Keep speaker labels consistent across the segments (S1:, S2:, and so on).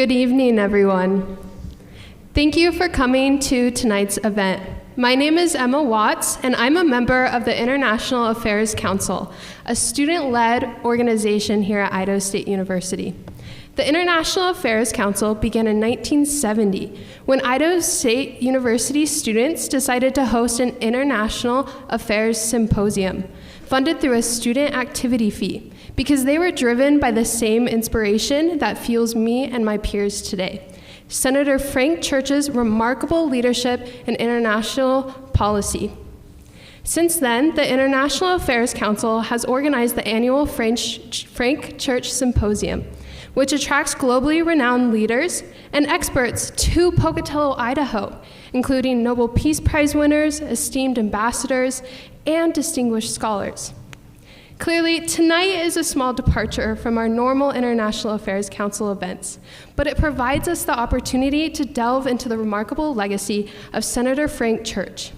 S1: Good evening, everyone. Thank you for coming to tonight's event. My name is Emma Watts, and I'm a member of the International Affairs Council, a student-led organization here at Idaho State University. The International Affairs Council began in 1970 when Idaho State University students decided to host an International Affairs Symposium, funded through a student activity fee, because they were driven by the same inspiration that fuels me and my peers today: Senator Frank Church's remarkable leadership in international policy. Since then, the International Affairs Council has organized the annual Frank Church Symposium, which attracts globally renowned leaders and experts to Pocatello, Idaho, including Nobel Peace Prize winners, esteemed ambassadors, and distinguished scholars. Clearly, tonight is a small departure from our normal International Affairs Council events, but it provides us the opportunity to delve into the remarkable legacy of Senator Frank Church.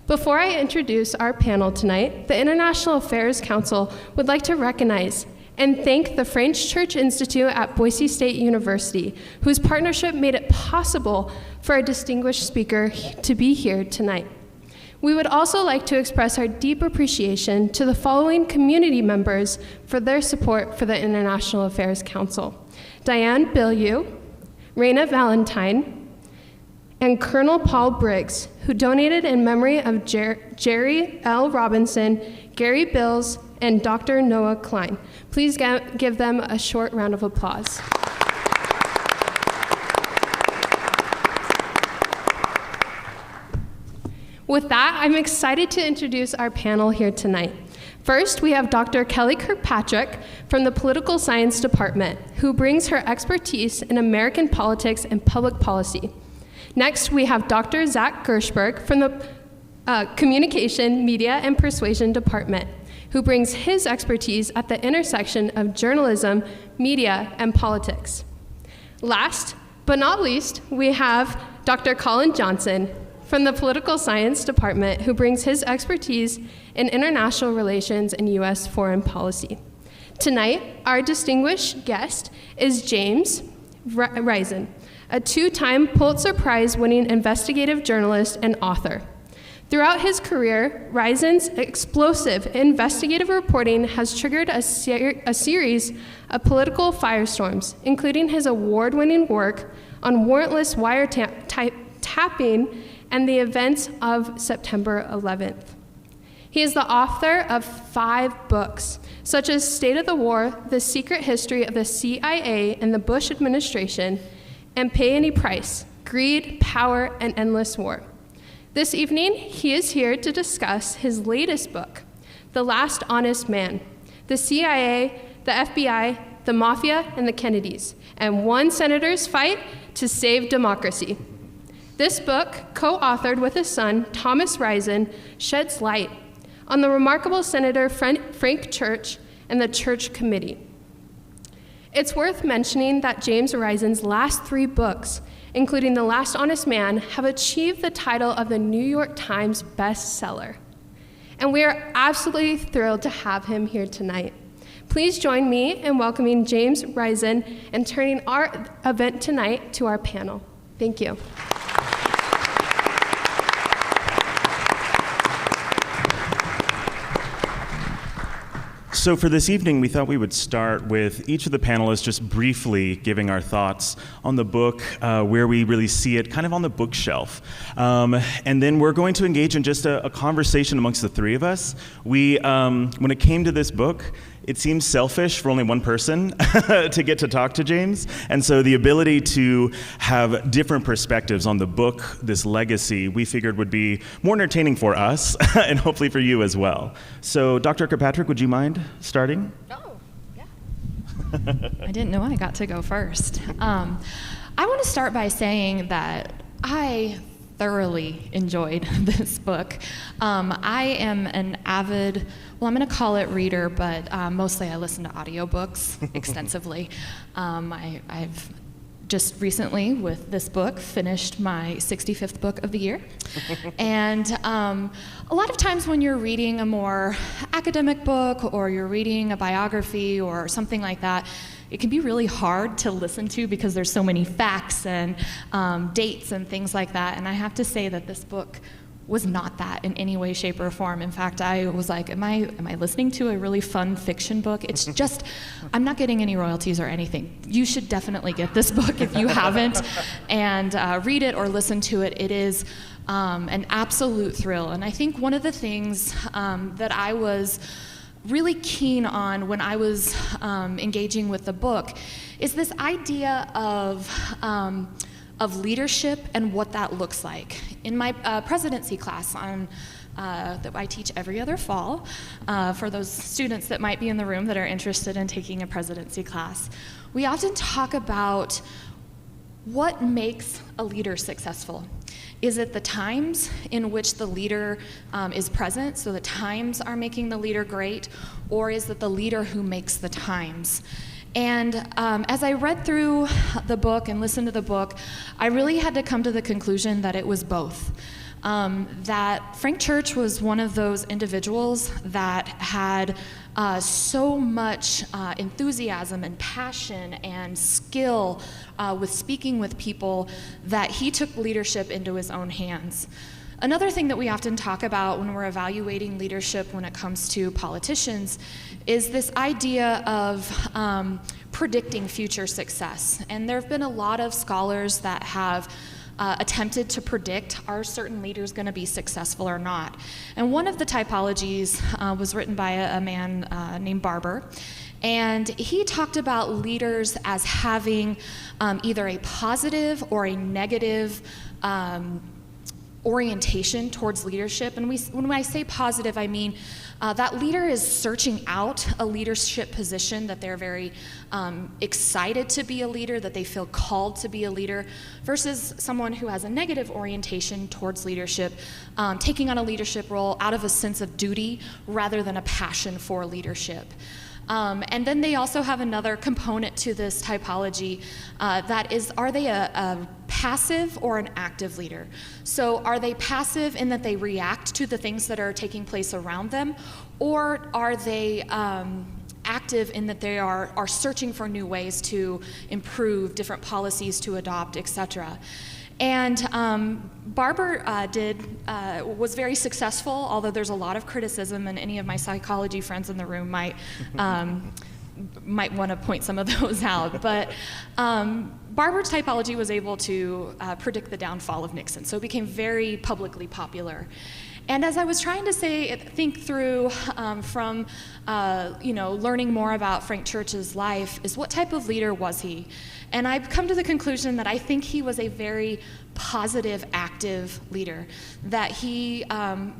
S1: Before I introduce our panel tonight, the International Affairs Council would like to recognize and thank the Frank Church Institute at Boise State University, whose partnership made it possible for a distinguished speaker to be here tonight. We would also like to express our deep appreciation to the following community members for their support for the International Affairs Council: Diane Bilyeu, Raina Valentine, and Colonel Paul Briggs, who donated in memory of Jerry L. Robinson, Gary Bills, and Dr. Noah Klein. Please give them a short round of applause. With that, I'm excited to introduce our panel here tonight. First, we have Dr. Kelly Kirkpatrick from the Political Science Department, who brings her expertise in American politics and public policy. Next, we have Dr. Zach Gershberg from the Communication, Media, and Persuasion Department, who brings his expertise at the intersection of journalism, media, and politics. Last but not least, we have Dr. Colin Johnson from the Political Science Department, who brings his expertise in international relations and U.S. foreign policy. Tonight, our distinguished guest is James Risen, a two-time Pulitzer Prize-winning investigative journalist and author. Throughout his career, Risen's explosive investigative reporting has triggered a series of political firestorms, including his award-winning work on warrantless wiretapping and the events of September 11th. He is the author of 5 books, such as State of the War, The Secret History of the CIA and the Bush Administration, and Pay Any Price, Greed, Power, and Endless War. This evening, he is here to discuss his latest book, The Last Honest Man: The CIA, the FBI, the Mafia, and the Kennedys, and one senator's fight to save democracy. This book, co-authored with his son, Thomas Risen, sheds light on the remarkable Senator Frank Church and the Church Committee. It's worth mentioning that James Risen's last 3 books, including The Last Honest Man, have achieved the title of the New York Times bestseller. And we are absolutely thrilled to have him here tonight. Please join me in welcoming James Risen and turning our event tonight to our panel. Thank you.
S2: So for this evening, we thought we would start with each of the panelists just briefly giving our thoughts on the book, where we really see it kind of on the bookshelf. And then we're going to engage in just a conversation amongst the 3 of us. When it came to this book, it seems selfish for only one person to get to talk to James. And so the ability to have different perspectives on the book, this legacy, we figured would be more entertaining for us and hopefully for you as well. So Dr. Kirkpatrick, would you mind starting?
S3: Oh, yeah. I didn't know I got to go first. I want to start by saying that I thoroughly enjoyed this book. I am an avid, well, I'm going to call it reader, but mostly I listen to audiobooks extensively. I've just recently, with this book, finished my 65th book of the year. And a lot of times when you're reading a more academic book or you're reading a biography or something like that, it can be really hard to listen to because there's so many facts and dates and things like that. And I have to say that this book was not that in any way, shape, or form. In fact, I was like, am I listening to a really fun fiction book? It's just, I'm not getting any royalties or anything. You should definitely get this book if you haven't, and read it or listen to it. It is an absolute thrill. And I think one of the things that I was really keen on when I was engaging with the book is this idea of leadership and what that looks like. In my presidency class that I teach every other fall, for those students that might be in the room that are interested in taking a presidency class, we often talk about what makes a leader successful. Is it the times in which the leader is present, so the times are making the leader great, or is it the leader who makes the times? And as I read through the book and listened to the book, I really had to come to the conclusion that it was both. That Frank Church was one of those individuals that had so much enthusiasm and passion and skill with speaking with people that he took leadership into his own hands. Another thing that we often talk about when we're evaluating leadership when it comes to politicians is this idea of predicting future success. And there have been a lot of scholars that have attempted to predict, are certain leaders going to be successful or not? And one of the typologies was written by a man named Barber. And he talked about leaders as having either a positive or a negative orientation towards leadership. And when I say positive, I mean that leader is searching out a leadership position that they're very excited to be a leader, that they feel called to be a leader, versus someone who has a negative orientation towards leadership, taking on a leadership role out of a sense of duty rather than a passion for leadership. And then they also have another component to this typology that is, are they a passive or an active leader? So are they passive in that they react to the things that are taking place around them, or are they active in that they are searching for new ways to improve, different policies to adopt, etc.? And Barber was very successful, although there's a lot of criticism, and any of my psychology friends in the room might want to point some of those out. But Barber's typology was able to predict the downfall of Nixon, so it became very publicly popular. And as I was trying to think through from learning more about Frank Church's life, is what type of leader was he? And I've come to the conclusion that I think he was a very positive, active leader, that he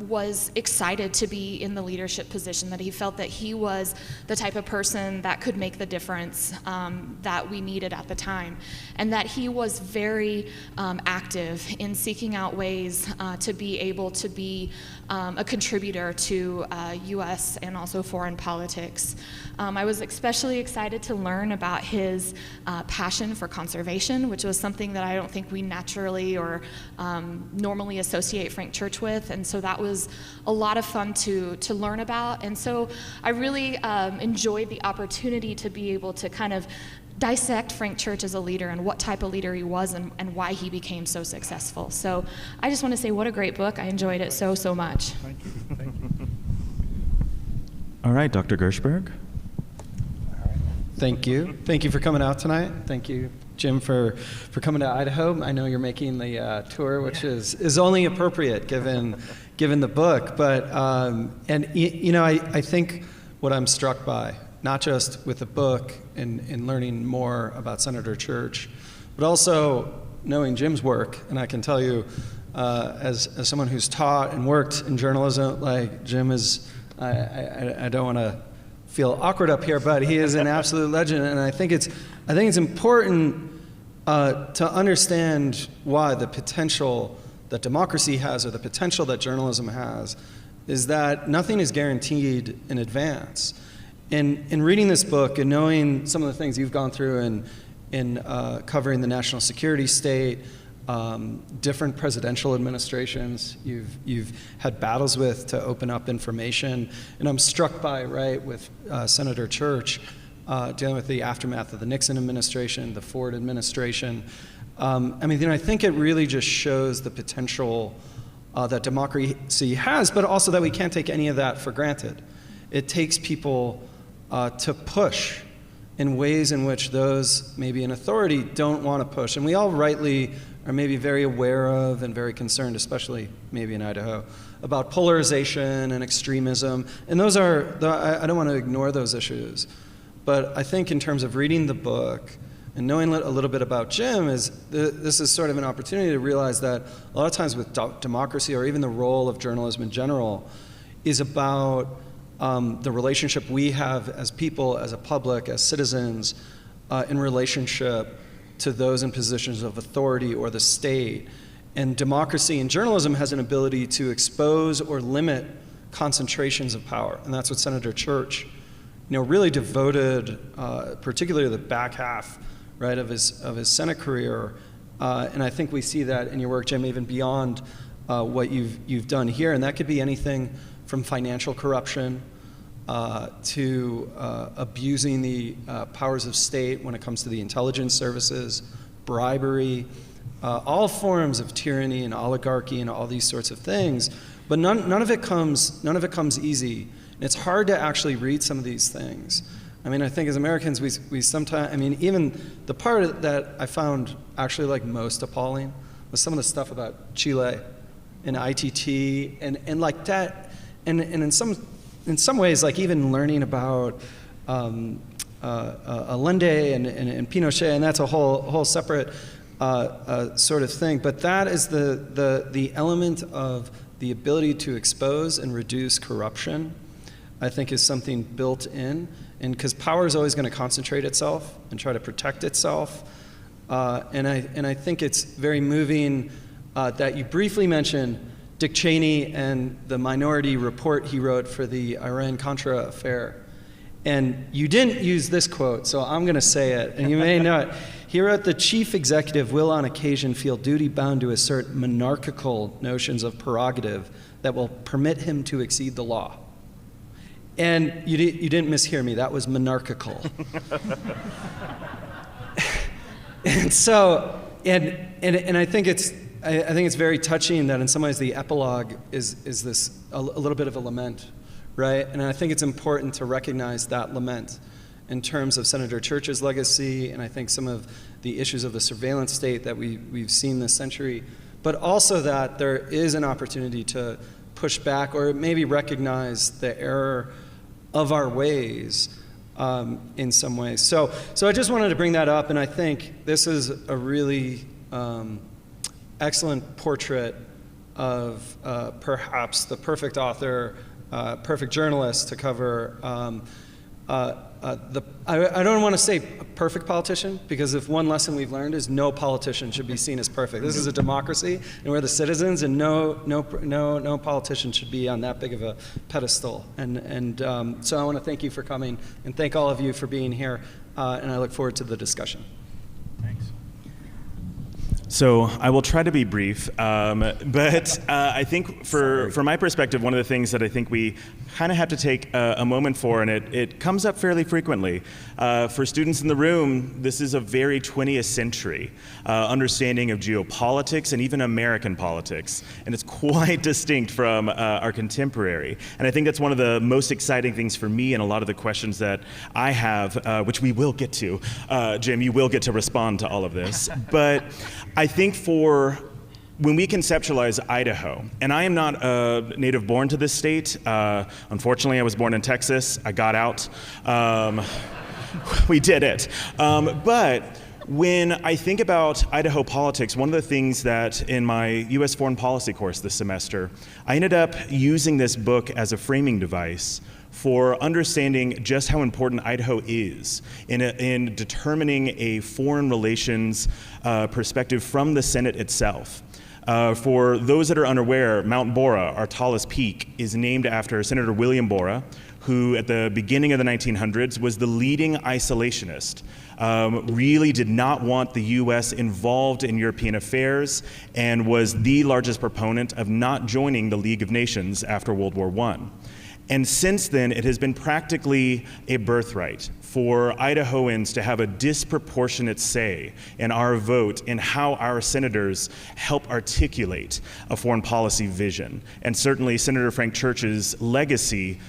S3: was excited to be in the leadership position, that he felt that he was the type of person that could make the difference that we needed at the time, and that he was very active in seeking out ways to be able to be a contributor to U.S. and also foreign politics. I was especially excited to learn about his passion for conservation, which was something that I don't think we naturally or normally associate Frank Church with, and so that was a lot of fun to learn about. And so I really enjoyed the opportunity to be able to kind of dissect Frank Church as a leader and what type of leader he was and why he became so successful. So I just want to say what a great book. I enjoyed it so much.
S4: Thank you. Thank you.
S2: All right, Dr. Gershberg.
S4: Thank you. Thank you for coming out tonight. Thank you, Jim, for coming to Idaho. I know you're making the tour, which is only appropriate given the book. But I think what I'm struck by, not just with the book and learning more about Senator Church, but also knowing Jim's work. And I can tell you, as someone who's taught and worked in journalism, like Jim is, I don't want to feel awkward up here, but he is an absolute legend. And I think it's important to understand why the potential that democracy has, or the potential that journalism has, is that nothing is guaranteed in advance. In reading this book and knowing some of the things you've gone through in covering the national security state, different presidential administrations you've had battles with to open up information, and I'm struck by, with Senator Church, dealing with the aftermath of the Nixon administration, the Ford administration. I think it really just shows the potential that democracy has, but also that we can't take any of that for granted. It takes people to push in ways in which those maybe in authority don't want to push. And we all rightly are maybe very aware of and very concerned, especially maybe in Idaho, about polarization and extremism. And those are, I don't want to ignore those issues. But I think in terms of reading the book and knowing a little bit about Jim, this is sort of an opportunity to realize that a lot of times with democracy, or even the role of journalism in general, is about the relationship we have as people, as a public, as citizens, in relationship to those in positions of authority or the state. And democracy in journalism has an ability to expose or limit concentrations of power. And that's what Senator Church really devoted, particularly the back half, right, of his Senate career. And I think we see that in your work, Jim, even beyond what you've done here. And that could be anything from financial corruption to abusing the powers of state when it comes to the intelligence services, bribery, all forms of tyranny and oligarchy and all these sorts of things. But none of it comes easy. And it's hard to actually read some of these things. I think as Americans, we sometimes, even the part that I found actually like most appalling was some of the stuff about Chile and ITT and like that, and in some ways, like even learning about Allende and Pinochet, and that's a whole separate sort of thing. But that is the element of the ability to expose and reduce corruption, I think, is something built in. And because power is always going to concentrate itself and try to protect itself. And I think it's very moving that you briefly mentioned Dick Cheney and the minority report he wrote for the Iran-Contra affair. And you didn't use this quote, so I'm going to say it, and you may know it. He wrote, "The chief executive will on occasion feel duty-bound to assert monarchical notions of prerogative that will permit him to exceed the law." And you didn't mishear me. That was monarchical. And so, and I think it's very touching that in some ways the epilogue is this a little bit of a lament, right? And I think it's important to recognize that lament in terms of Senator Church's legacy, and I think some of the issues of the surveillance state that we've seen this century, but also that there is an opportunity to push back or maybe recognize the error of our ways in some ways. So I just wanted to bring that up, and I think this is a really excellent portrait of perhaps the perfect author, perfect journalist to cover I don't want to say a perfect politician, because if one lesson we've learned is no politician should be seen as perfect. This is a democracy, and we're the citizens, and no politician should be on that big of a pedestal. And so I want to thank you for coming, and thank all of you for being here, and I look forward to the discussion.
S2: Thanks. So I will try to be brief, but I think from my perspective, one of the things that I think we kind of have to take a moment for, and it comes up fairly frequently, for students in the room, this is a very 20th century understanding of geopolitics and even American politics, and it's quite distinct from our contemporary. And I think that's one of the most exciting things for me, and a lot of the questions that I have, which we will get to. Jim, you will get to respond to all of this. But I think when we conceptualize Idaho, and I am not a native born to this state. Unfortunately, I was born in Texas. I got out. We did it. But when I think about Idaho politics, one of the things that in my U.S. foreign policy course this semester, I ended up using this book as a framing device for understanding just how important Idaho is in determining a foreign relations perspective from the Senate itself. For those that are unaware, Mount Borah, our tallest peak, is named after Senator William Borah, who at the beginning of the 1900s was the leading isolationist, really did not want the U.S. involved in European affairs, and was the largest proponent of not joining the League of Nations after World War I. And since then, it has been practically a birthright for Idahoans to have a disproportionate say in our vote in how our senators help articulate a foreign policy vision. And certainly Senator Frank Church's legacy,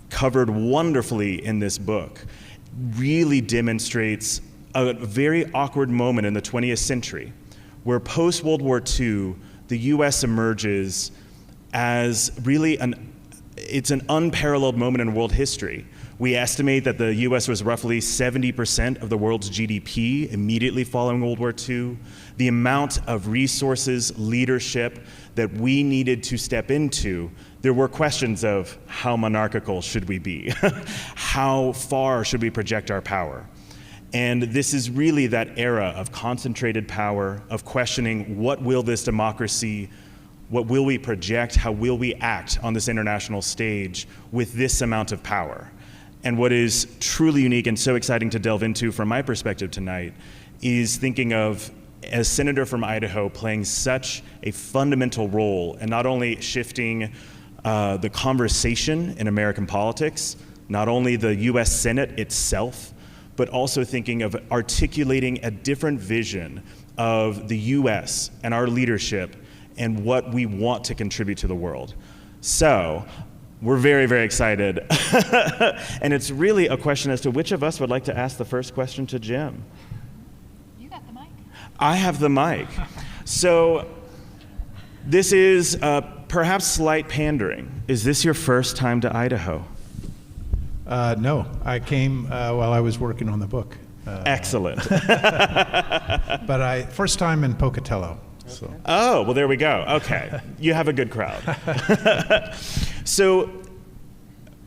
S2: covered wonderfully in this book, really demonstrates a very awkward moment in the 20th century where post-World War II, the US emerges as really it's an unparalleled moment in world history. We estimate that the US was roughly 70% of the world's GDP immediately following World War II. The amount of resources, leadership that we needed to step into, there were questions of how monarchical should we be? How far should we project our power? And this is really that era of concentrated power, of questioning what will this democracy, what will we project, how will we act on this international stage with this amount of power? And what is truly unique and so exciting to delve into from my perspective tonight is thinking of, as Senator from Idaho, playing such a fundamental role in not only shifting the conversation in American politics, not only the US Senate itself, but also thinking of articulating a different vision of the US and our leadership and what we want to contribute to the world. So, we're very, very excited. And it's really a question as to which of us would like to ask the first question to Jim.
S3: You got the mic.
S2: I have the mic. So, this is perhaps slight pandering. Is this your first time to Idaho?
S5: No, I came while I was working on the book.
S2: Excellent.
S5: But first time in Pocatello. So.
S2: Oh, well, there we go. Okay. You have a good crowd. So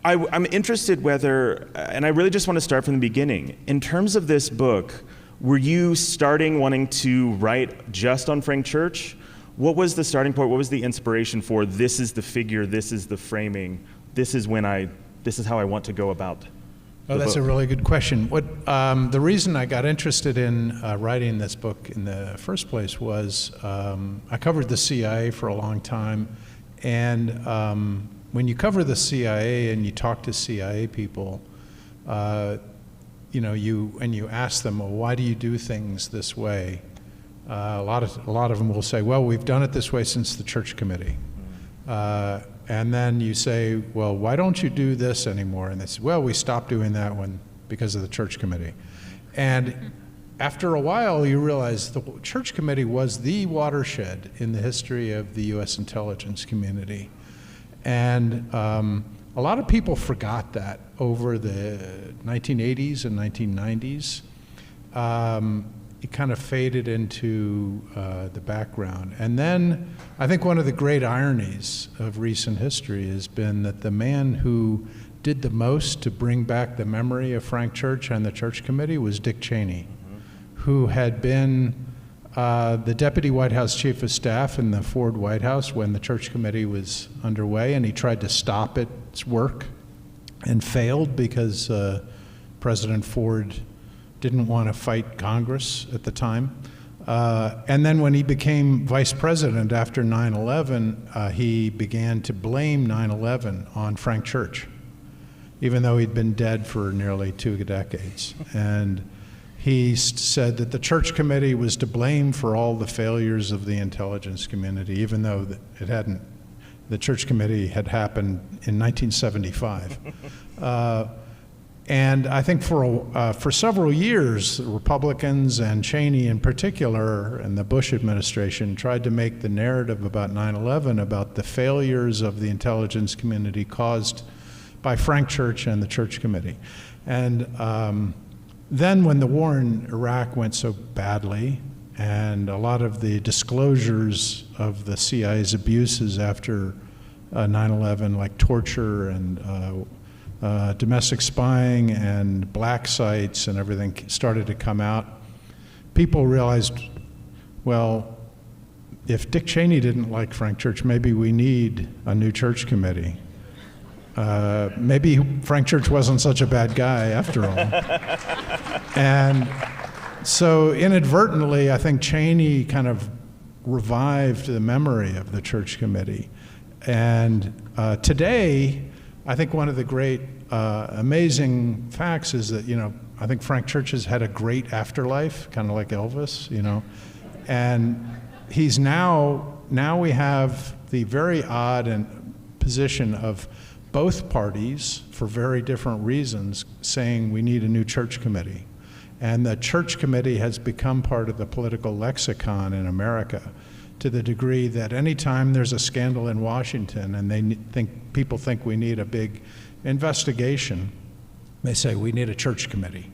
S2: I'm interested whether, and I really just want to start from the beginning. In terms of this book, were you wanting to write just on Frank Church? What was the starting point? What was the inspiration for this is the figure, this is the framing, this is how I want to go about
S5: Oh, that's a really good question. The reason I got interested in writing this book in the first place was I covered the CIA for a long time, and when you cover the CIA and you talk to CIA people, you ask them, well, why do you do things this way? A lot of them will say, well, we've done it this way since the church committee. And then you say, well, why don't you do this anymore? And they say, well, we stopped doing that because of the church committee. And after a while, you realize the church committee was the watershed in the history of the U.S. intelligence community. And a lot of people forgot that over the 1980s and 1990s. It kind of faded into the background. And then I think one of the great ironies of recent history has been that the man who did the most to bring back the memory of Frank Church and the church committee was Dick Cheney, who had been the deputy White House chief of staff in the Ford White House when the church committee was underway, and he tried to stop its work and failed because President Ford didn't want to fight Congress at the time. And then when he became vice president after 9/11, he began to blame 9/11 on Frank Church, even though he'd been dead for nearly 2 decades. And he said that the church committee was to blame for all the failures of the intelligence community, even though the church committee had happened in 1975. And I think for several years, the Republicans and Cheney in particular, and the Bush administration tried to make the narrative about 9/11 about the failures of the intelligence community caused by Frank Church and the church committee. And then when the war in Iraq went so badly, and a lot of the disclosures of the CIA's abuses after 9/11, like torture and domestic spying and black sites and everything started to come out, people realized, well, if Dick Cheney didn't like Frank Church, maybe we need a new church committee. Maybe Frank Church wasn't such a bad guy after all. And so inadvertently, I think Cheney kind of revived the memory of the church committee. And today, I think one of the great, amazing facts is that, I think Frank Church has had a great afterlife, kind of like Elvis, and he's now we have the very odd position of both parties, for very different reasons, saying we need a new church committee. And the church committee has become part of the political lexicon in America, to the degree that anytime there's a scandal in Washington and people think we need a big investigation, they say we need a church committee.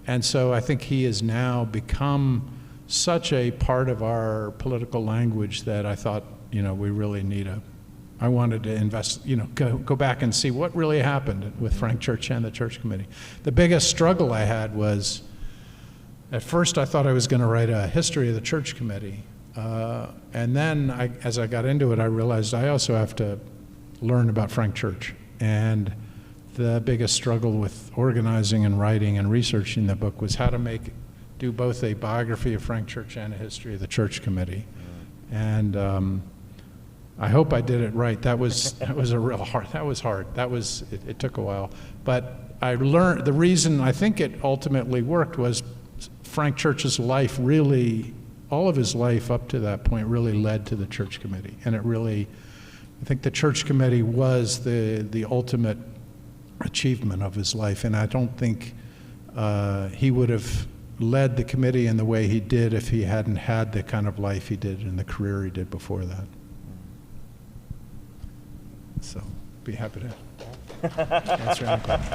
S5: And so I think he has now become such a part of our political language that I thought, we really need I wanted to go back and see what really happened with Frank Church and the church committee. The biggest struggle I had was, at first I thought I was going to write a history of the church committee. And then as I got into it, I realized I also have to learn about Frank Church. And the biggest struggle with organizing and writing and researching the book was how to do both a biography of Frank Church and a history of the church committee. And I hope I did it right. That was a real hard. That was hard. It took a while. But I learned the reason I think it ultimately worked was Frank Church's life really, all of his life up to that point really led to the church committee. And I think the church committee was the ultimate achievement of his life. And I don't think he would have led the committee in the way he did if he hadn't had the kind of life he did and the career he did before that. So, be happy to answer any questions.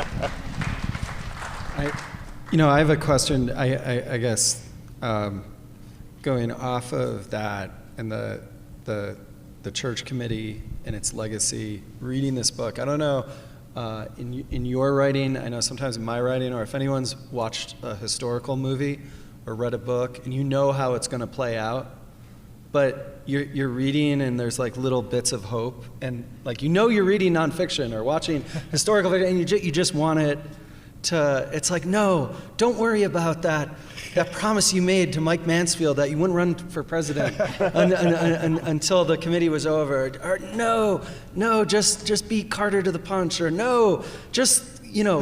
S4: I have a question, I guess, going off of that and the church committee and its legacy, reading this book. I don't know, in your writing, I know sometimes in my writing, or if anyone's watched a historical movie or read a book, and you know how it's going to play out, but you're reading and there's like little bits of hope, and like you're reading nonfiction or watching historical fiction, and you just want it to. It's like, no, don't worry about that promise you made to Mike Mansfield that you wouldn't run for president until the committee was over, or no, just beat Carter to the punch, or no, just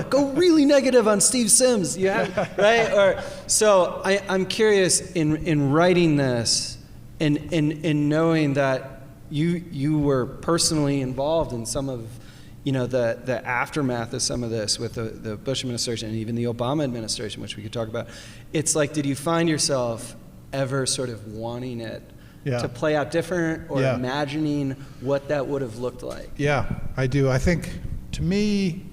S4: go really negative on Steve Sims, right? Or so I'm curious in writing this. And knowing that you were personally involved in some of the aftermath of some of this with the Bush administration and even the Obama administration, which we could talk about, it's like, did you find yourself ever sort of wanting it to play out different, or imagining what that would have looked like?
S5: Yeah, I do. I think, to me,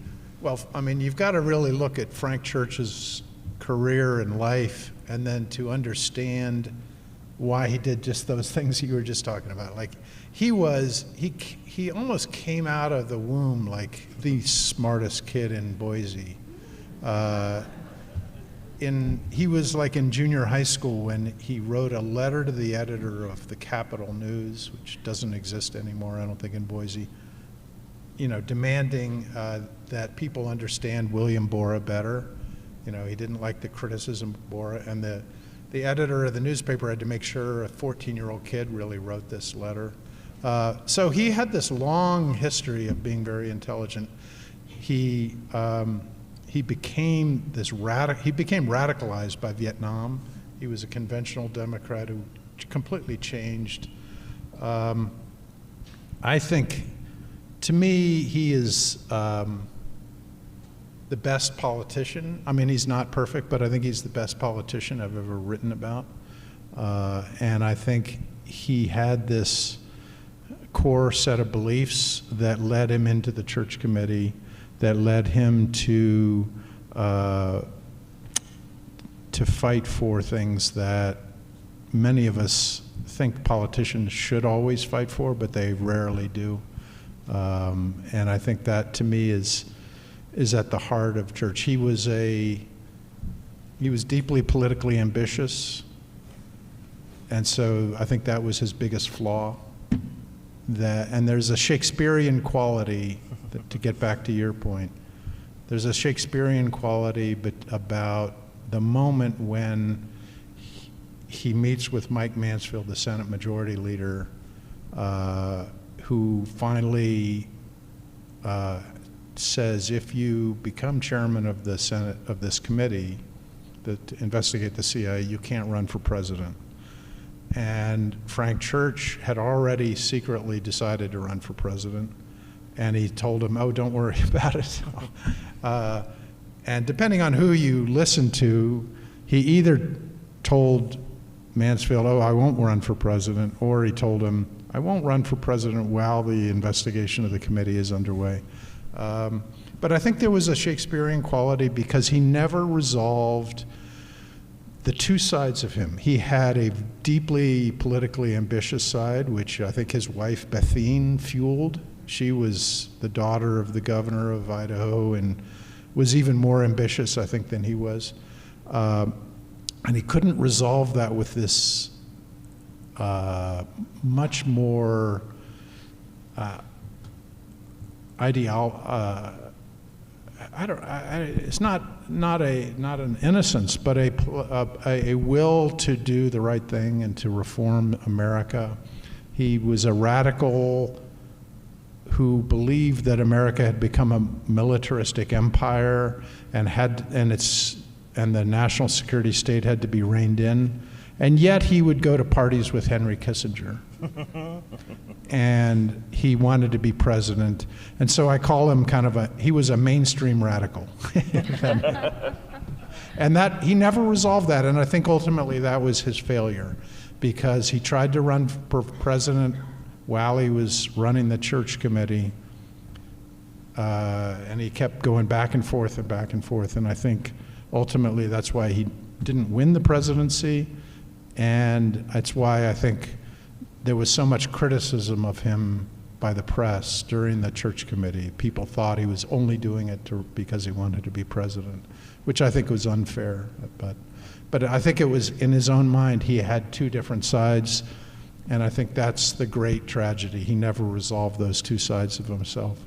S5: you've got to really look at Frank Church's career and life, and then to understand why he did just those things you were just talking about. Like, he almost came out of the womb like the smartest kid in Boise. He was like in junior high school when he wrote a letter to the editor of the Capital News, which doesn't exist anymore, I don't think, in Boise, demanding that people understand William Borah better. He didn't like the criticism of Borah, and the editor of the newspaper had to make sure a 14-year-old kid really wrote this letter. So he had this long history of being very intelligent. He became radicalized by Vietnam. He was a conventional Democrat who completely changed. I think, to me, he is the best politician. He's not perfect, but I think he's the best politician I've ever written about. And I think he had this core set of beliefs that led him into the church committee, that led him to fight for things that many of us think politicians should always fight for, but they rarely do. And I think that, to me, is at the heart of church. He was deeply politically ambitious, and so I think that was his biggest flaw. And there's a Shakespearean quality, to get back to your point, there's a Shakespearean quality about the moment when he meets with Mike Mansfield, the Senate Majority Leader, who finally says if you become chairman of the Senate, of this committee that investigate the CIA, you can't run for president. And Frank Church had already secretly decided to run for president, and he told him, oh, don't worry about it. And depending on who you listen to, he either told Mansfield, oh, I won't run for president, or he told him, I won't run for president while the investigation of the committee is underway. But I think there was a Shakespearean quality because he never resolved the two sides of him. He had a deeply politically ambitious side, which I think his wife Bethine fueled. She was the daughter of the governor of Idaho and was even more ambitious, I think, than he was. And he couldn't resolve that with this much more it's not an innocence, but a will to do the right thing and to reform America. He was a radical who believed that America had become a militaristic empire and the national security state had to be reined in. And yet he would go to parties with Henry Kissinger. And he wanted to be president. And so I call him he was a mainstream radical. And that, he never resolved that. And I think ultimately that was his failure, because he tried to run for president while he was running the church committee. And he kept going back and forth and back and forth. And I think ultimately that's why he didn't win the presidency. And that's why I think there was so much criticism of him by the press during the church committee. People thought he was only doing it because he wanted to be president, which I think was unfair. But I think it was in his own mind, he had two different sides, and I think that's the great tragedy. He never resolved those two sides of himself.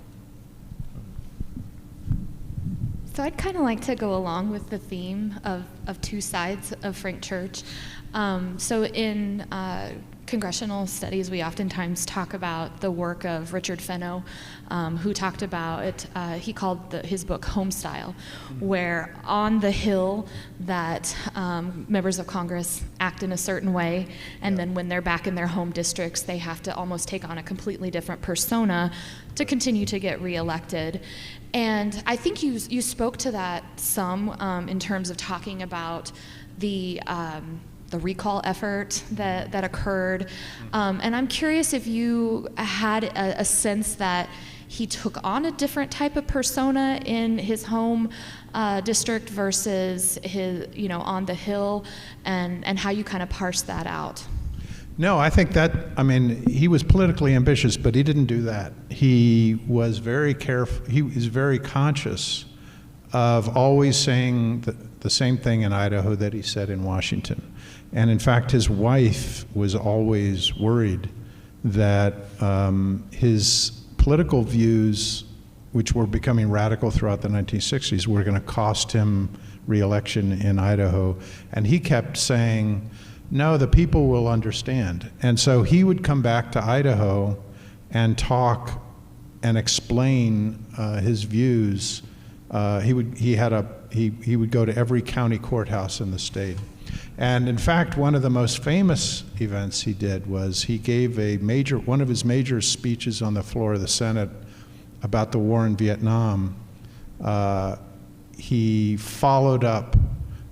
S3: So I'd kind of like to go along with the theme of two sides of Frank Church. So in congressional studies, we oftentimes talk about the work of Richard Fenno, who talked about it, he called his book Homestyle, where on the Hill that members of Congress act in a certain way, and then when they're back in their home districts, they have to almost take on a completely different persona to continue to get reelected. And I think you spoke to that some in terms of talking about the recall effort that occurred. And I'm curious if you had a sense that he took on a different type of persona in his home district versus his, on the Hill, and how you kind of parse that out.
S5: No, I think he was politically ambitious, but he didn't do that. He was very careful, he was very conscious of always saying the same thing in Idaho that he said in Washington. And in fact, his wife was always worried that his political views, which were becoming radical throughout the 1960s, were going to cost him re-election in Idaho. And he kept saying, no, the people will understand. And so he would come back to Idaho and talk and explain his views. He would go to every county courthouse in the state. And in fact, one of the most famous events he did was he gave one of his major speeches on the floor of the Senate about the war in Vietnam. He followed up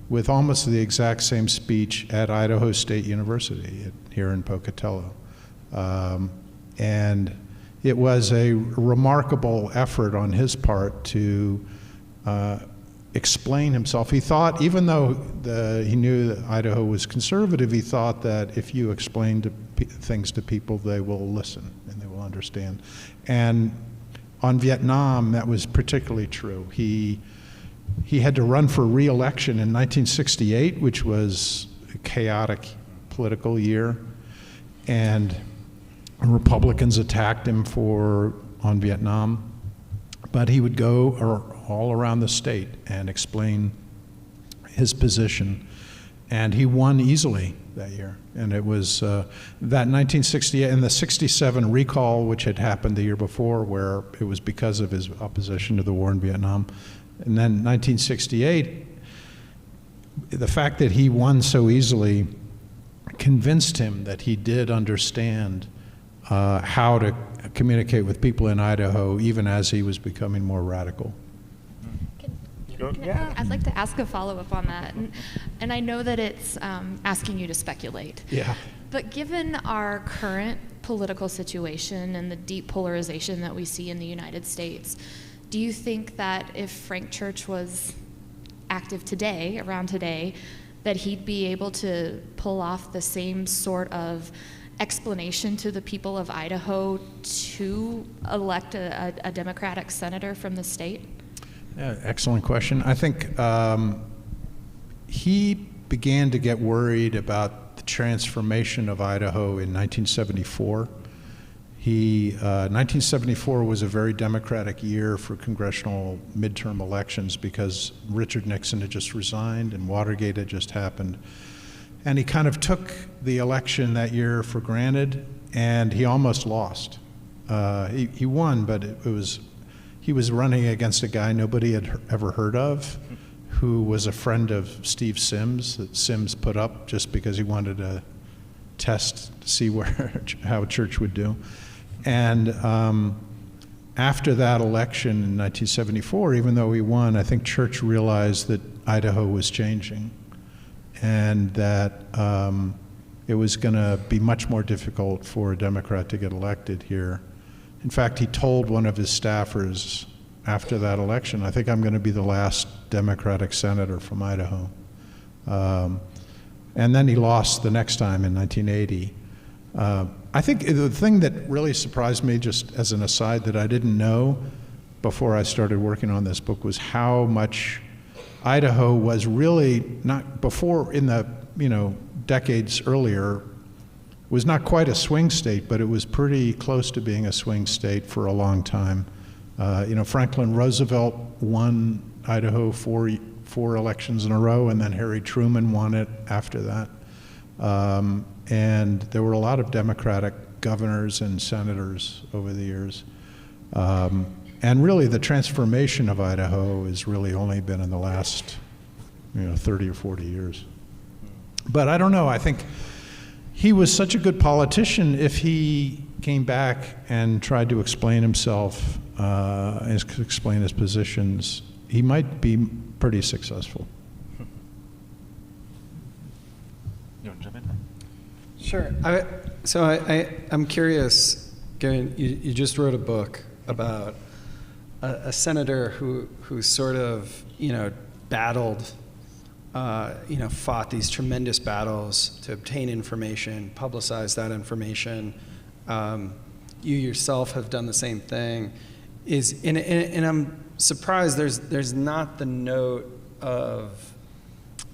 S5: with almost the exact same speech at Idaho State University here in Pocatello. And it was a remarkable effort on his part to explain himself. He thought, even though he knew that Idaho was conservative, he thought that if you explain things to people, they will listen and they will understand. And on Vietnam, that was particularly true. He had to run for re-election in 1968, which was a chaotic political year, and Republicans attacked him on Vietnam. But he would go all around the state and explain his position, and he won easily. that year. And it was that 1968 and the 67 recall, which had happened the year before, where it was because of his opposition to the war in Vietnam. And then 1968, the fact that he won so easily convinced him that he did understand how to communicate with people in Idaho, even as he was becoming more radical.
S3: I'd like to ask a follow-up on that. And I know that it's asking you to speculate.
S5: Yeah.
S3: But given our current political situation and the deep polarization that we see in the United States, do you think that if Frank Church was active today, around today, that he'd be able to pull off the same sort of explanation to the people of Idaho to elect a Democratic senator from the state?
S5: Yeah, excellent question. I think he began to get worried about the transformation of Idaho in 1974. 1974 was a very Democratic year for congressional midterm elections because Richard Nixon had just resigned and Watergate had just happened. And he kind of took the election that year for granted, and he almost lost. He won, but he was running against a guy nobody had ever heard of, who was a friend of Steve Sims, that Sims put up just because he wanted to test to see how Church would do. And after that election in 1974, even though he won, I think Church realized that Idaho was changing and that it was going to be much more difficult for a Democrat to get elected here. In fact, he told one of his staffers after that election, I think I'm going to be the last Democratic senator from Idaho. And then he lost the next time in 1980. I think the thing that really surprised me, just as an aside, that I didn't know before I started working on this book was how much Idaho was really not, before in the decades earlier, was not quite a swing state, but it was pretty close to being a swing state for a long time. Franklin Roosevelt won Idaho four elections in a row, and then Harry Truman won it after that. And there were a lot of Democratic governors and senators over the years. And really the transformation of Idaho has really only been in the last 30 or 40 years. But I don't know, I think he was such a good politician. If he came back and tried to explain himself, explain his positions, he might be pretty successful.
S2: You want to jump in?
S4: Sure. I'm curious, Gary, you just wrote a book about a senator who sort of, battled, fought these tremendous battles to obtain information, publicize that information. You yourself have done the same thing. And I'm surprised there's not the note of,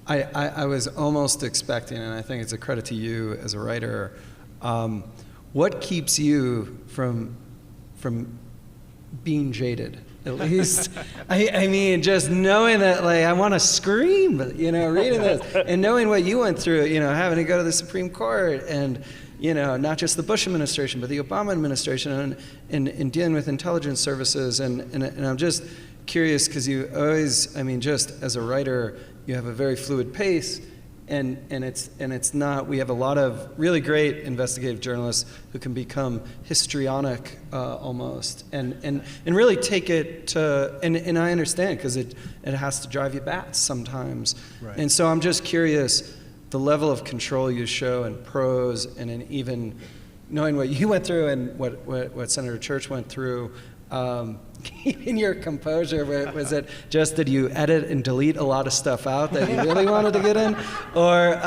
S4: I was almost expecting, and I think it's a credit to you as a writer, what keeps you from being jaded, at least? I mean, just knowing that, I want to scream, reading this, and knowing what you went through, having to go to the Supreme Court, and, not just the Bush administration, but the Obama administration, and dealing with intelligence services, and I'm just curious, because you always, just as a writer, you have a very fluid pace, and it's not, we have a lot of really great investigative journalists who can become histrionic almost, and really take it to, and I understand, because it has to drive you bats sometimes. Right. And so I'm just curious, the level of control you show in prose, and in even knowing what you went through and what Senator Church went through, in your composure, was it just, did you edit and delete a lot of stuff out that you really wanted to get in? Or,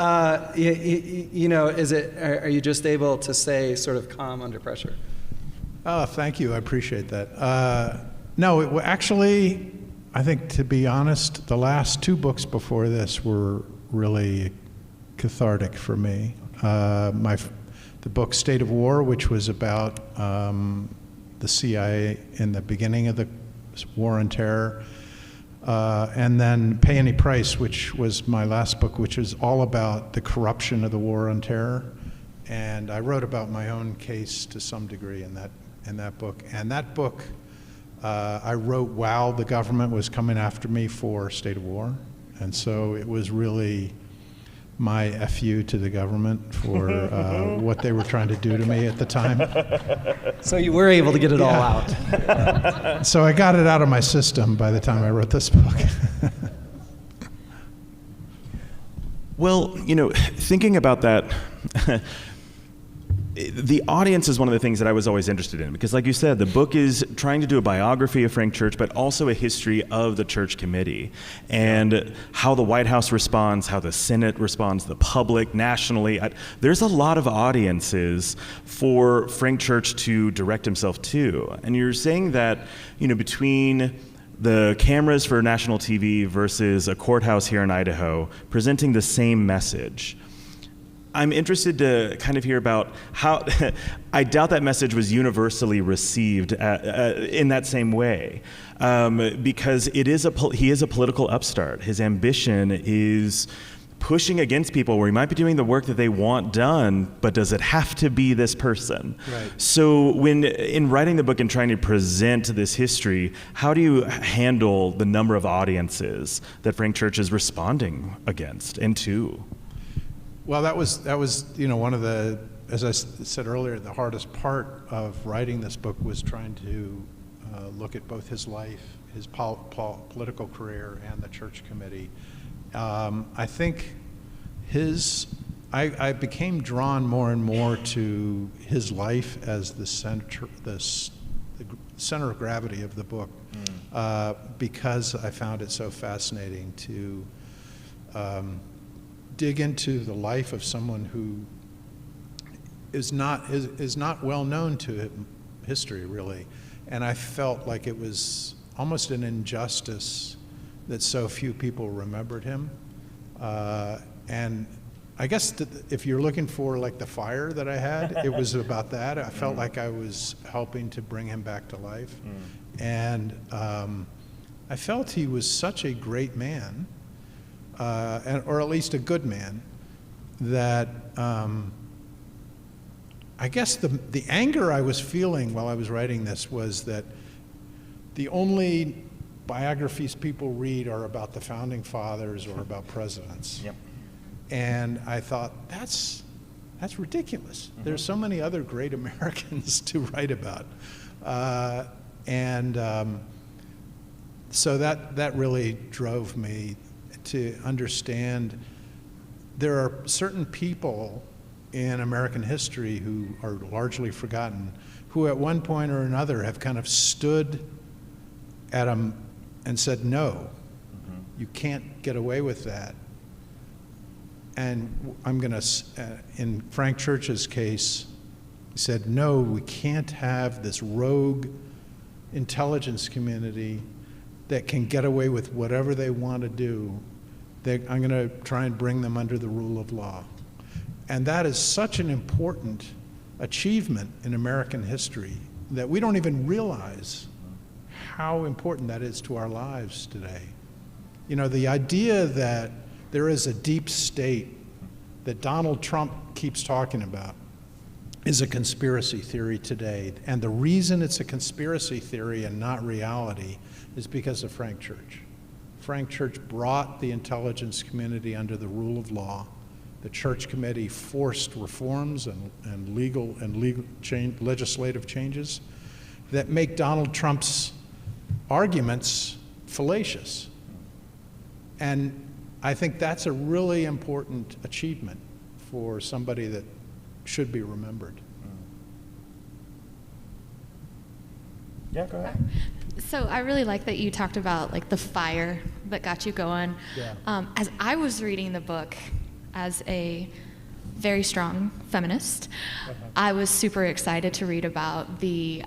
S4: is it, are you just able to stay sort of calm under pressure?
S5: Oh, thank you. I appreciate that. No, actually, I think, to be honest, the last two books before this were really cathartic for me. The book State of War, which was about the CIA in the beginning of the War on Terror, and then Pay Any Price, which was my last book, which was all about the corruption of the war on terror. And I wrote about my own case to some degree in that book. And that book I wrote while the government was coming after me for state of war. And so it was really my FU to the government for what they were trying to do to me at the time.
S4: So you were able to get it all out.
S5: So I got it out of my system by the time I wrote this book.
S2: Well, thinking about that, the audience is one of the things that I was always interested in, because like you said, the book is trying to do a biography of Frank Church, but also a history of the Church Committee and how the White House responds, how the Senate responds, the public, nationally. There's a lot of audiences for Frank Church to direct himself to. And you're saying that, between the cameras for national TV versus a courthouse here in Idaho presenting the same message, I'm interested to kind of hear about how, I doubt that message was universally received in that same way, because he is a political upstart. His ambition is pushing against people where he might be doing the work that they want done, but does it have to be this person?
S4: Right.
S2: So in writing the book and trying to present this history, how do you handle the number of audiences that Frank Church is responding against and to?
S5: Well, that was one of the, as I said earlier, the hardest part of writing this book was trying to look at both his life, his political career, and the Church Committee. I think I became drawn more and more to his life as the center of gravity of the book, because I found it so fascinating to dig into the life of someone who is not well known to history, really. And I felt like it was almost an injustice that so few people remembered him. And I guess if you're looking for like the fire that I had, it was about that. I felt like I was helping to bring him back to life. And I felt he was such a great man, or at least a good man, that I guess the anger I was feeling while I was writing this was that the only biographies people read are about the founding fathers or about presidents. Yep. And I thought, that's ridiculous. Mm-hmm. There's so many other great Americans to write about. So that really drove me to understand there are certain people in American history who are largely forgotten, who at one point or another have kind of stood at him and said, no, you can't get away with that. And I'm going to, in Frank Church's case, he said, no, we can't have this rogue intelligence community that can get away with whatever they want to do. I'm going to try and bring them under the rule of law. And that is such an important achievement in American history that we don't even realize how important that is to our lives today. You know, the idea that there is a deep state that Donald Trump keeps talking about is a conspiracy theory today. And the reason it's a conspiracy theory and not reality is because of Frank Church. Frank Church brought the intelligence community under the rule of law. The Church Committee forced reforms and legislative changes that make Donald Trump's arguments fallacious. And I think that's a really important achievement for somebody that should be remembered.
S2: Yeah, go ahead.
S3: So I really like that you talked about like the fire that got you going.
S4: Yeah.
S3: As I was reading the book as a very strong feminist, I was super excited to read about the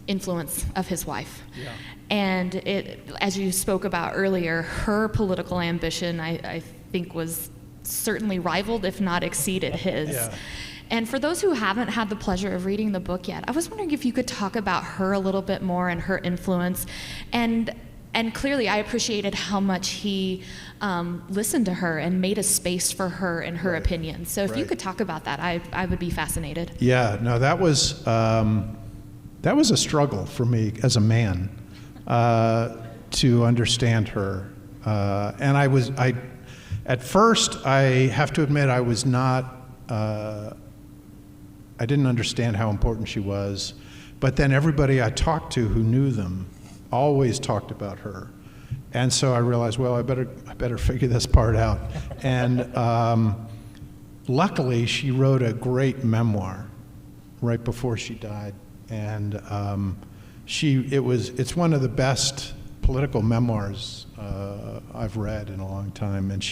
S3: influence of his wife.
S4: Yeah.
S3: And it, as you spoke about earlier, her political ambition, I think, was certainly rivaled, if not exceeded his.
S4: Yeah.
S3: And for those who haven't had the pleasure of reading the book yet, I was wondering if you could talk about her a little bit more and her influence, and and clearly I appreciated how much he listened to her and made a space for her and her opinion. So if you could talk about that, I would be fascinated.
S5: Yeah, no, that was a struggle for me as a man to understand her. And at first, I have to admit, I was not, I didn't understand how important she was. But then everybody I talked to who knew them always talked about her. And so I realized, well, I better figure this part out. And luckily, she wrote a great memoir right before she died. And it's one of the best political memoirs I've read in a long time. And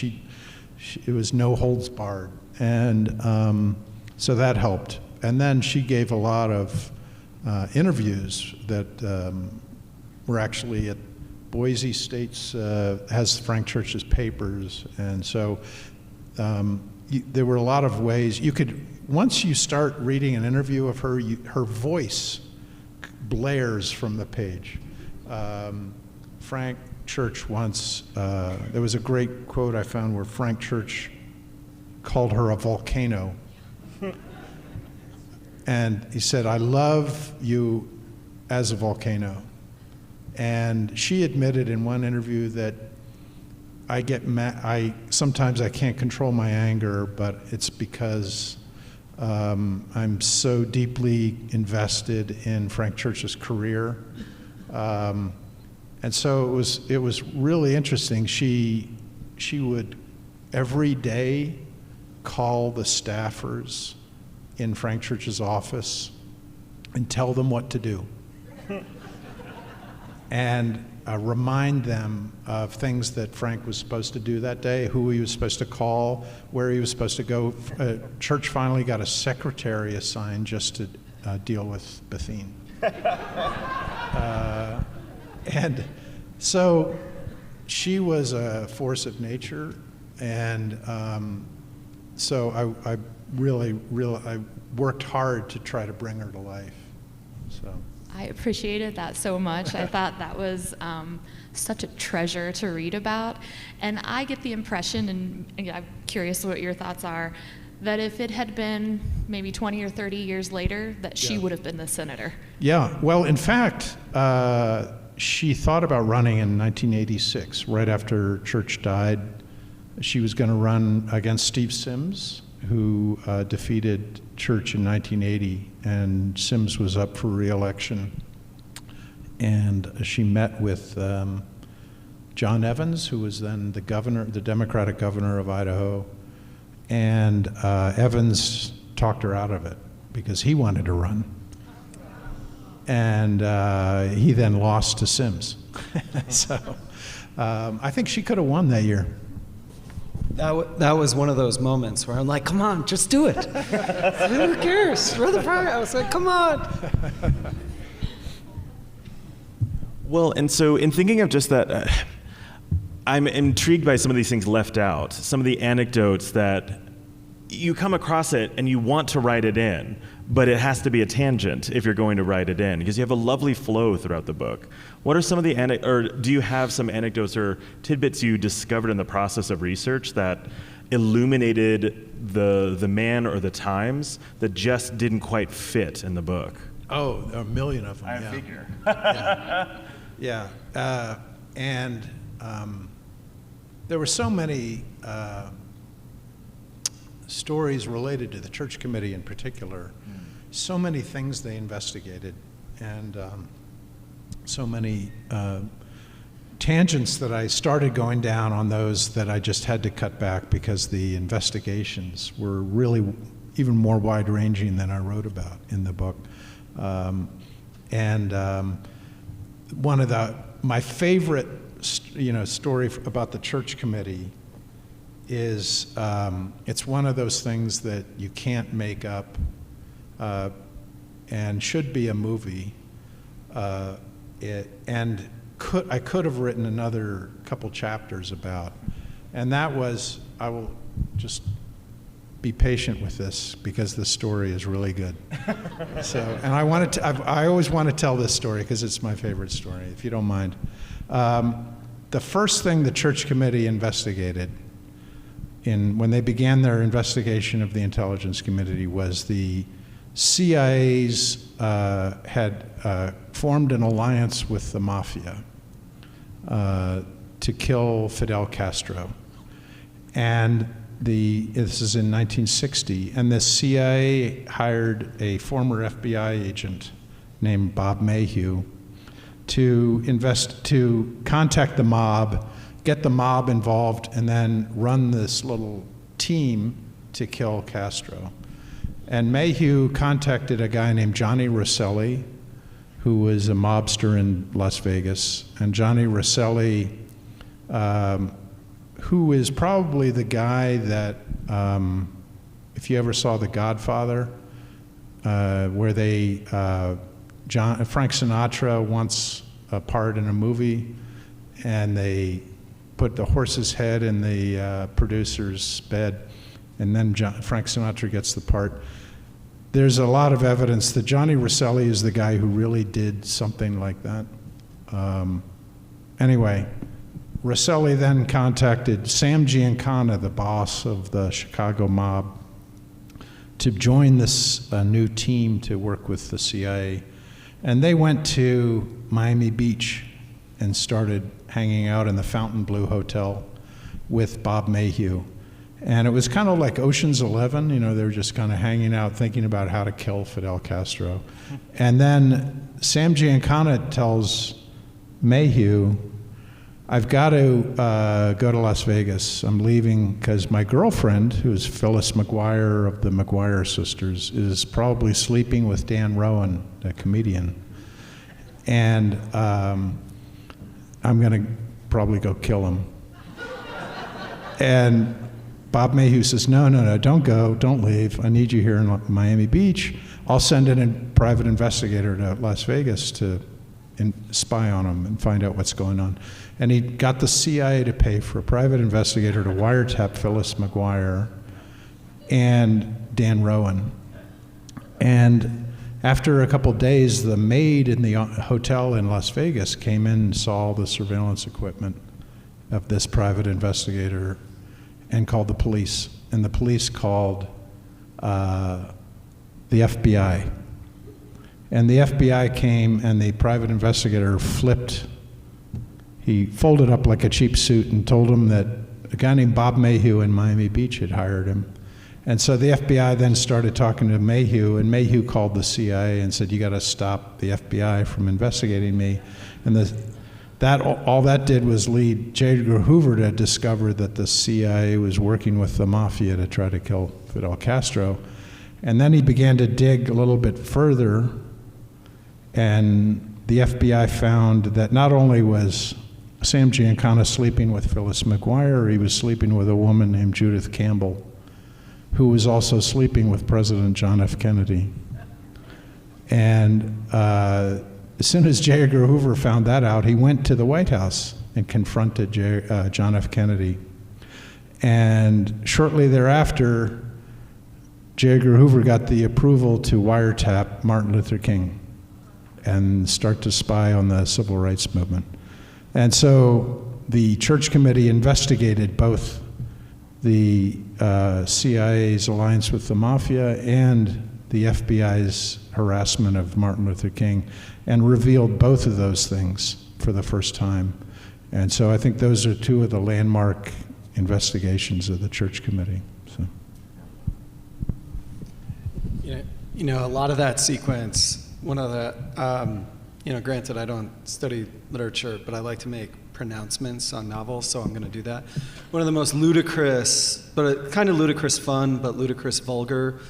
S5: it was no holds barred. And so that helped. And then she gave a lot of interviews that were actually at Boise State's, has Frank Church's papers. And so there were a lot of ways you could, once you start reading an interview of her, her voice blares from the page. Frank Church once, there was a great quote I found where Frank Church called her a volcano. And he said, "I love you as a volcano." And she admitted in one interview that I get mad, sometimes I can't control my anger, but it's because I'm so deeply invested in Frank Church's career. And so it was really interesting. She would every day call the staffers in Frank Church's office and tell them what to do. And remind them of things that Frank was supposed to do that day, who he was supposed to call, where he was supposed to go. Church finally got a secretary assigned just to deal with Bethune. And so she was a force of nature, and so I worked hard to try to bring her to life. So
S3: I appreciated that so much. I thought that was such a treasure to read about. And I get the impression, and I'm curious what your thoughts are, that if it had been maybe 20 or 30 years later, that she would have been the senator.
S5: Yeah, well, in fact, she thought about running in 1986, right after Church died. She was going to run against Steve Sims, who defeated Church in 1980, and Sims was up for re-election. And she met with John Evans, who was then the governor, the Democratic governor of Idaho, and Evans talked her out of it because he wanted to run. And he then lost to Sims. So I think she could have won that year.
S4: That was one of those moments where I'm like, come on, just do it. Who cares? Throw the fire. I was like, come on.
S2: Well, and so in thinking of just that, I'm intrigued by some of these things left out, some of the anecdotes that you come across it and you want to write it in, but it has to be a tangent if you're going to write it in, because you have a lovely flow throughout the book. What are some of the or do you have some anecdotes or tidbits you discovered in the process of research that illuminated the man or the times that just didn't quite fit in the book?
S5: Oh, there are a million of them.
S2: I figure.
S5: Yeah. And there were so many stories related to the church committee in particular, so many things they investigated, and so many tangents that I started going down on those that I just had to cut back because the investigations were really even more wide-ranging than I wrote about in the book. One of my favorite story about the church committee is it's one of those things that you can't make up and should be a movie. I could have written another couple chapters about, and that was, I will just be patient with this because the story is really good. So, and I always want to tell this story because it's my favorite story, if you don't mind. The first thing the church committee investigated when they began their investigation of the intelligence community was the CIA's had formed an alliance with the mafia to kill Fidel Castro. And this is in 1960, and the CIA hired a former FBI agent named Bob Mayhew to contact the mob, get the mob involved, and then run this little team to kill Castro. And Mayhew contacted a guy named Johnny Rosselli, who was a mobster in Las Vegas. And Johnny Rosselli, who is probably the guy that, if you ever saw The Godfather, where Frank Sinatra wants a part in a movie, and they put the horse's head in the producer's bed, and then Frank Sinatra gets the part. There's a lot of evidence that Johnny Rosselli is the guy who really did something like that. Anyway, Rosselli then contacted Sam Giancana, the boss of the Chicago mob, to join this new team to work with the CIA. And they went to Miami Beach and started hanging out in the Fontainebleau Hotel with Bob Mayhew. And it was kind of like Ocean's 11, they were just kind of hanging out thinking about how to kill Fidel Castro. And then Sam Giancana tells Mayhew, I've got to go to Las Vegas. I'm leaving because my girlfriend, who's Phyllis McGuire of the McGuire sisters, is probably sleeping with Dan Rowan, a comedian. And I'm going to probably go kill him. And Bob Mayhew says, no, don't go, don't leave. I need you here in Miami Beach. I'll send in a private investigator to Las Vegas to spy on him and find out what's going on. And he got the CIA to pay for a private investigator to wiretap Phyllis McGuire and Dan Rowan. And after a couple days, the maid in the hotel in Las Vegas came in and saw all the surveillance equipment of this private investigator and called the police. And the police called the FBI. And the FBI came, and the private investigator he folded up like a cheap suit and told him that a guy named Bob Mayhew in Miami Beach had hired him. And so the FBI then started talking to Mayhew, and Mayhew called the CIA and said, you got to stop the FBI from investigating me. And all that did was lead J. Edgar Hoover to discover that the CIA was working with the mafia to try to kill Fidel Castro. And then he began to dig a little bit further, and the FBI found that not only was Sam Giancana sleeping with Phyllis McGuire, he was sleeping with a woman named Judith Campbell, who was also sleeping with President John F. Kennedy. And as soon as J. Edgar Hoover found that out, he went to the White House and confronted John F. Kennedy. And shortly thereafter, J. Edgar Hoover got the approval to wiretap Martin Luther King and start to spy on the civil rights movement. And so the church committee investigated both the CIA's alliance with the mafia and the FBI's harassment of Martin Luther King, and revealed both of those things for the first time. And so I think those are two of the landmark investigations of the church committee. So.
S4: A lot of that sequence, one of the, granted I don't study literature, but I like to make pronouncements on novels, so I'm going to do that. One of the most ludicrous, but kind of ludicrous fun, but ludicrous vulgar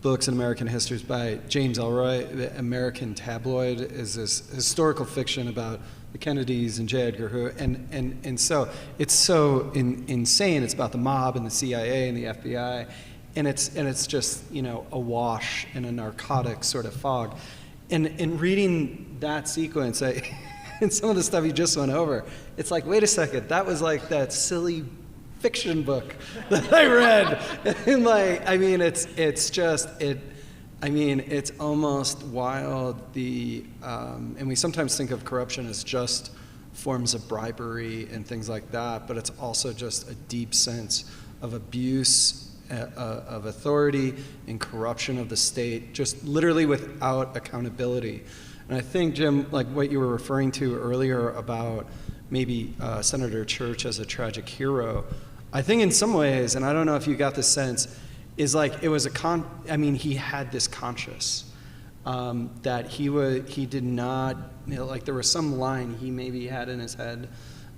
S4: books in American history is by James Ellroy. The American Tabloid is this historical fiction about the Kennedys and J. Edgar Hoover, and so it's so insane. It's about the mob and the CIA and the FBI, and it's just awash in a narcotic sort of fog. And reading that sequence, and some of the stuff you just went over, it's like, wait a second, that was like that silly fiction book that I read. And it's almost wild. And we sometimes think of corruption as just forms of bribery and things like that, but it's also just a deep sense of abuse of authority and corruption of the state, just literally without accountability. And I think, Jim, like what you were referring to earlier about maybe Senator Church as a tragic hero, I think in some ways, and I don't know if you got this sense, is like it was he had this conscience that he did not, like there was some line he maybe had in his head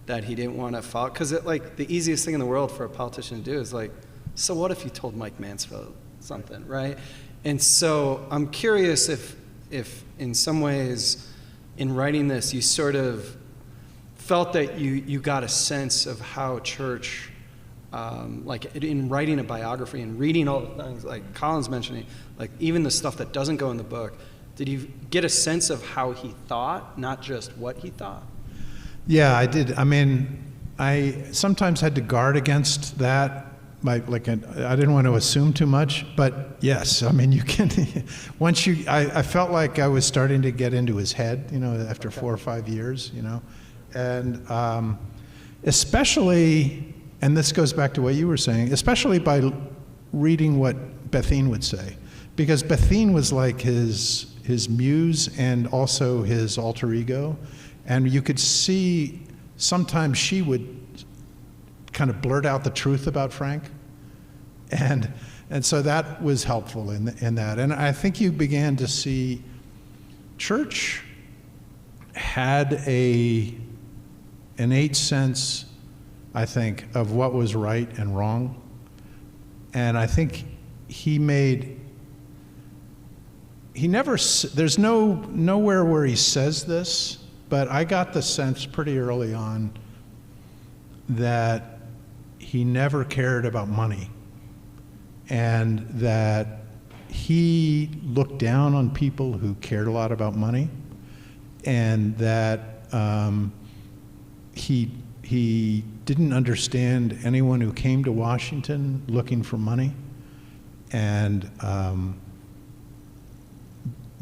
S4: that he didn't want to follow, because like the easiest thing in the world for a politician to do is like, so what if you told Mike Mansfield something, right? And so I'm curious if in some ways in writing this you sort of felt that you got a sense of how Church, like in writing a biography and reading all the things like Colin's mentioning, like even the stuff that doesn't go in the book, did you get a sense of how he thought, not just what he thought?
S5: Yeah, I did. I mean, I sometimes had to guard against that. I didn't want to assume too much, but yes, I mean, you can, I felt like I was starting to get into his head, after 4 or 5 years, and especially, and this goes back to what you were saying, especially by reading what Bethine would say, because Bethine was like his muse and also his alter ego, and you could see sometimes she would kind of blurt out the truth about Frank, and so that was helpful in that. And I think you began to see Church had an innate sense, I think, of what was right and wrong, and I think there's nowhere where he says this, but I got the sense pretty early on that he never cared about money, and that he looked down on people who cared a lot about money, and that he didn't understand anyone who came to Washington looking for money, and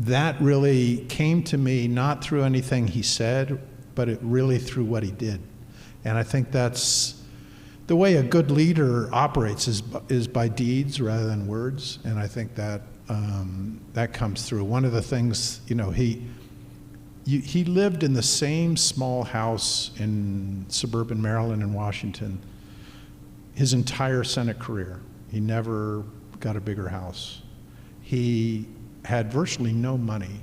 S5: that really came to me not through anything he said, but it really through what he did. And I think that's the way a good leader operates, is by deeds rather than words. And I think that that comes through. One of the things, he lived in the same small house in suburban Maryland and Washington his entire Senate career. He never got a bigger house. He had virtually no money.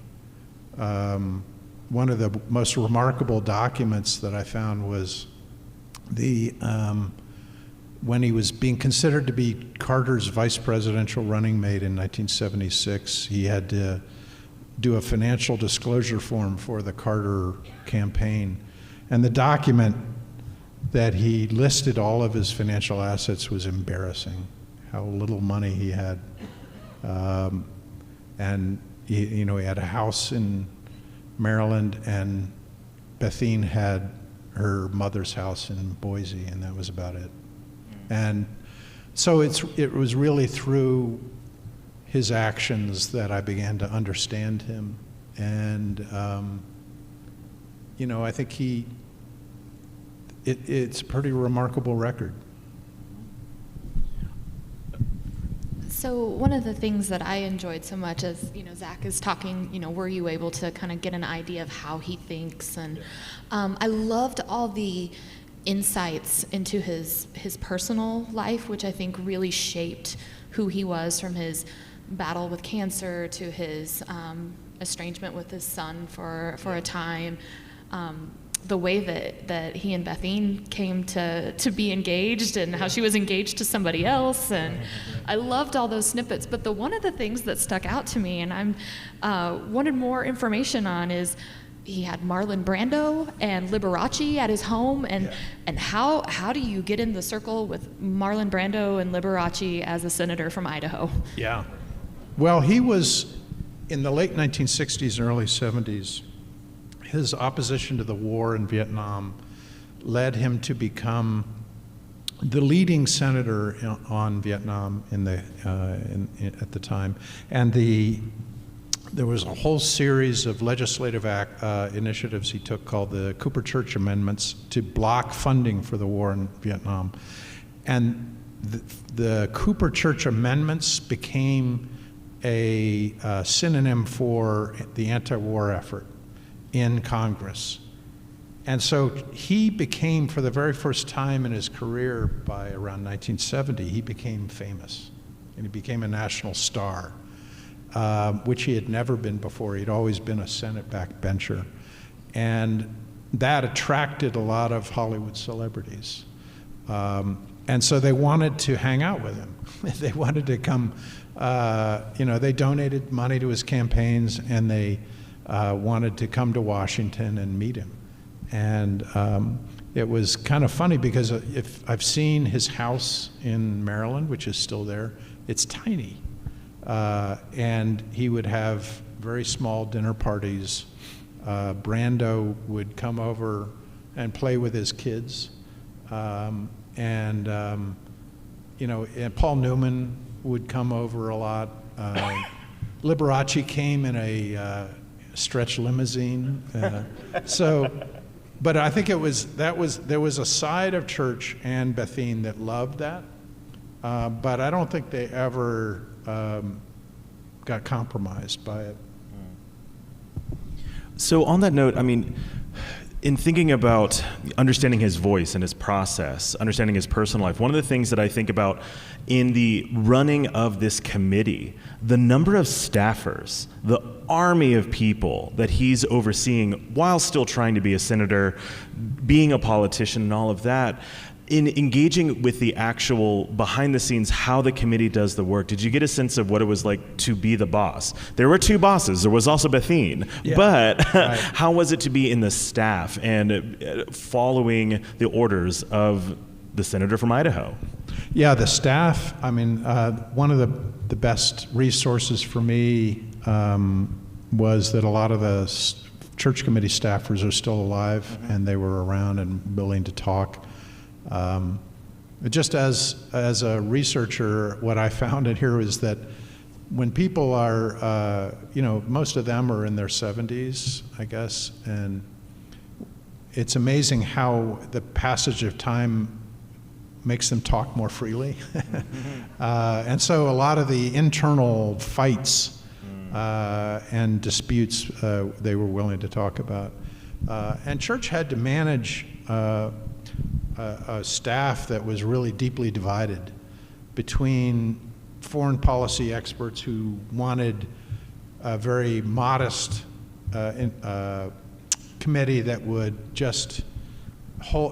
S5: One of the most remarkable documents that I found was when he was being considered to be Carter's vice presidential running mate in 1976, he had to do a financial disclosure form for the Carter campaign. And the document that he listed all of his financial assets was embarrassing, how little money he had. And he had a house in Maryland, and Bethine had her mother's house in Boise, and that was about it. And so it was really through his actions that I began to understand him. And, I think it's a pretty remarkable record.
S3: So one of the things that I enjoyed so much as, Zach is talking, were you able to kind of get an idea of how he thinks? And I loved all the insights into his personal life, which I think really shaped who he was, from his battle with cancer to his estrangement with his son for a time. The way that he and Bethine came to be engaged, and how she was engaged to somebody else, and I loved all those snippets. But one of the things that stuck out to me, and I wanted more information on, is he had Marlon Brando and Liberace at his home, and how do you get in the circle with Marlon Brando and Liberace as a senator from Idaho?
S5: Yeah. Well, he was in the late 1960s and early 70s. His opposition to the war in Vietnam led him to become the leading senator on Vietnam at the time. And there was a whole series of legislative initiatives he took called the Cooper Church Amendments to block funding for the war in Vietnam. And the Cooper Church Amendments became a synonym for the anti-war effort in Congress. And so he became, for the very first time in his career by around 1970, he became famous. And he became a national star, which he had never been before. He'd always been a Senate backbencher. And that attracted a lot of Hollywood celebrities. And so they wanted to hang out with him. They wanted to come, they donated money to his campaigns, and they wanted to come to Washington and meet him. And it was kind of funny because if I've seen his house in Maryland, which is still there, it's tiny. And he would have very small dinner parties. Brando would come over and play with his kids. And Paul Newman would come over a lot. Liberace came in a stretch limousine. But I think there was a side of Church and Bethune that loved that. But I don't think they ever got compromised by it.
S2: So on that note, I mean, in thinking about understanding his voice and his process, understanding his personal life, one of the things that I think about in the running of this committee, the number of staffers, the army of people that he's overseeing while still trying to be a senator, being a politician and all of that, in engaging with the actual behind the scenes, how the committee does the work, did you get a sense of what it was like to be the boss? There were two bosses. There was also Bethune. Yeah, but right. How was it to be in the staff and following the orders of the senator from Idaho?
S5: Yeah, the staff, I mean, one of the best resources for me was that a lot of the church committee staffers are still alive, mm-hmm. and they were around and willing to talk. Just as a researcher, what I found in here is that when people are, most of them are in their 70s, I guess, and it's amazing how the passage of time makes them talk more freely. And so a lot of the internal fights and disputes they were willing to talk about. And Church had to manage a staff that was really deeply divided between foreign policy experts who wanted a very modest committee that would just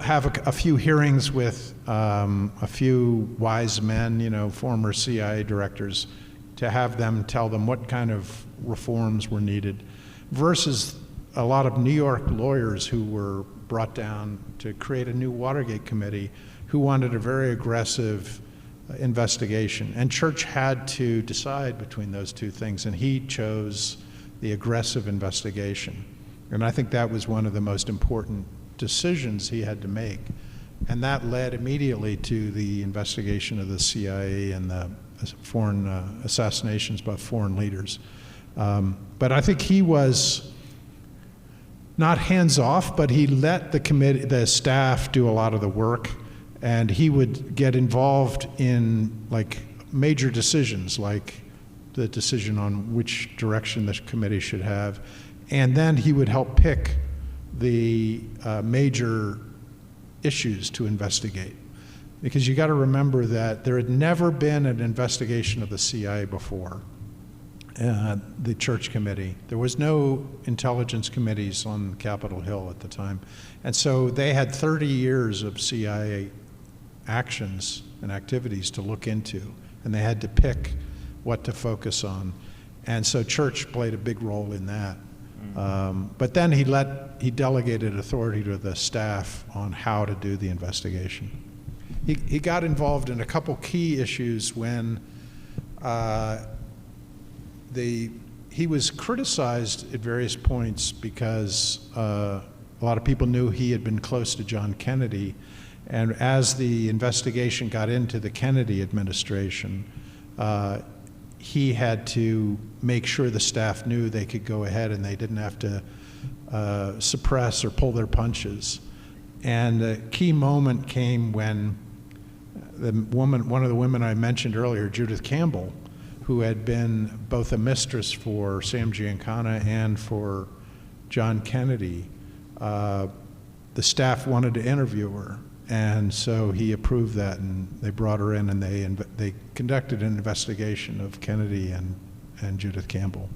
S5: have a few hearings with a few wise men, former CIA directors, to have them tell them what kind of reforms were needed, versus a lot of New York lawyers who were brought down to create a new Watergate committee who wanted a very aggressive investigation. And Church had to decide between those two things, and he chose the aggressive investigation. And I think that was one of the most important decisions he had to make. And that led immediately to the investigation of the CIA and the foreign assassinations by foreign leaders. But I think he was not hands off, but he let the staff do a lot of the work, and he would get involved in major decisions, like the decision on which direction the committee should have, and then he would help pick the major issues to investigate. Because you got to remember that there had never been an investigation of the CIA before. The Church committee. There was no intelligence committees on Capitol Hill at the time. And so they had 30 years of CIA actions and activities to look into, and they had to pick what to focus on. And so Church played a big role in that. But then he delegated authority to the staff on how to do the investigation. He got involved in a couple key issues when he was criticized at various points because a lot of people knew he had been close to John Kennedy. And as the investigation got into the Kennedy administration, he had to make sure the staff knew they could go ahead and they didn't have to suppress or pull their punches. And the key moment came when one of the women I mentioned earlier, Judith Campbell, who had been both a mistress for Sam Giancana and for John Kennedy, the staff wanted to interview her. And so he approved that, and they brought her in, and they conducted an investigation of Kennedy and Judith Campbell.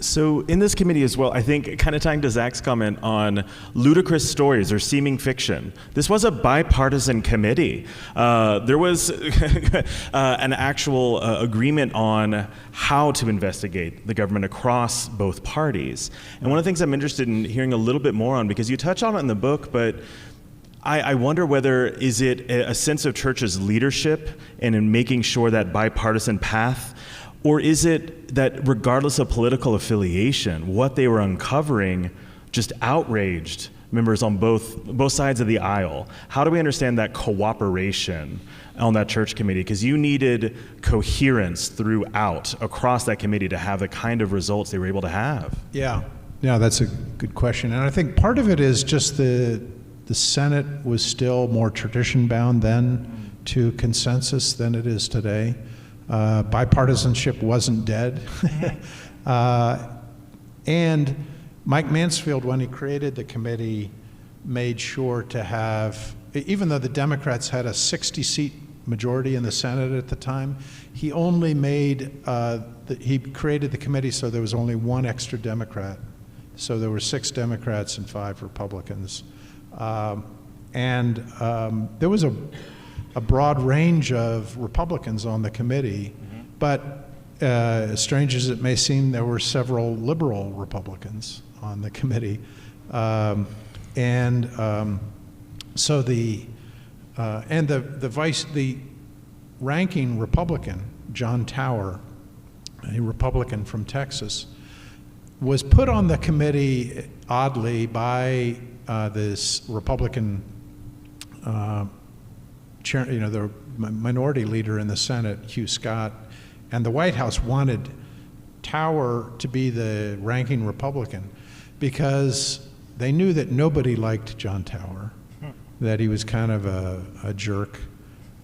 S2: So in this committee as well, I think, kind of tying to Zach's comment on ludicrous stories or seeming fiction, this was a bipartisan committee. There was an actual agreement on how to investigate the government across both parties. And one of the things I'm interested in hearing a little bit more on, because you touch on it in the book, but I wonder whether is it a sense of church's leadership and in making sure that bipartisan path, or is it that regardless of political affiliation, what they were uncovering just outraged members on both sides of the aisle? How do we understand that cooperation on that church committee? Because you needed coherence throughout, across that committee, to have the kind of results they were able to have.
S5: Yeah, that's a good question. And I think part of it is just the Senate was still more tradition-bound then to consensus than it is today. Bipartisanship wasn't dead. And Mike Mansfield, when he created the committee, made sure to have, even though the Democrats had a 60-seat majority in the Senate at the time, he only he created the committee so there was only one extra Democrat. So there were 6 Democrats and 5 Republicans. There was a broad range of Republicans on the committee, but as strange as it may seem, there were several liberal Republicans on the committee. So the ranking Republican, John Tower, a Republican from Texas, was put on the committee oddly by this Republican chair, the minority leader in the Senate, Hugh Scott, and the White House wanted Tower to be the ranking Republican because they knew that nobody liked John Tower, that he was kind of a jerk,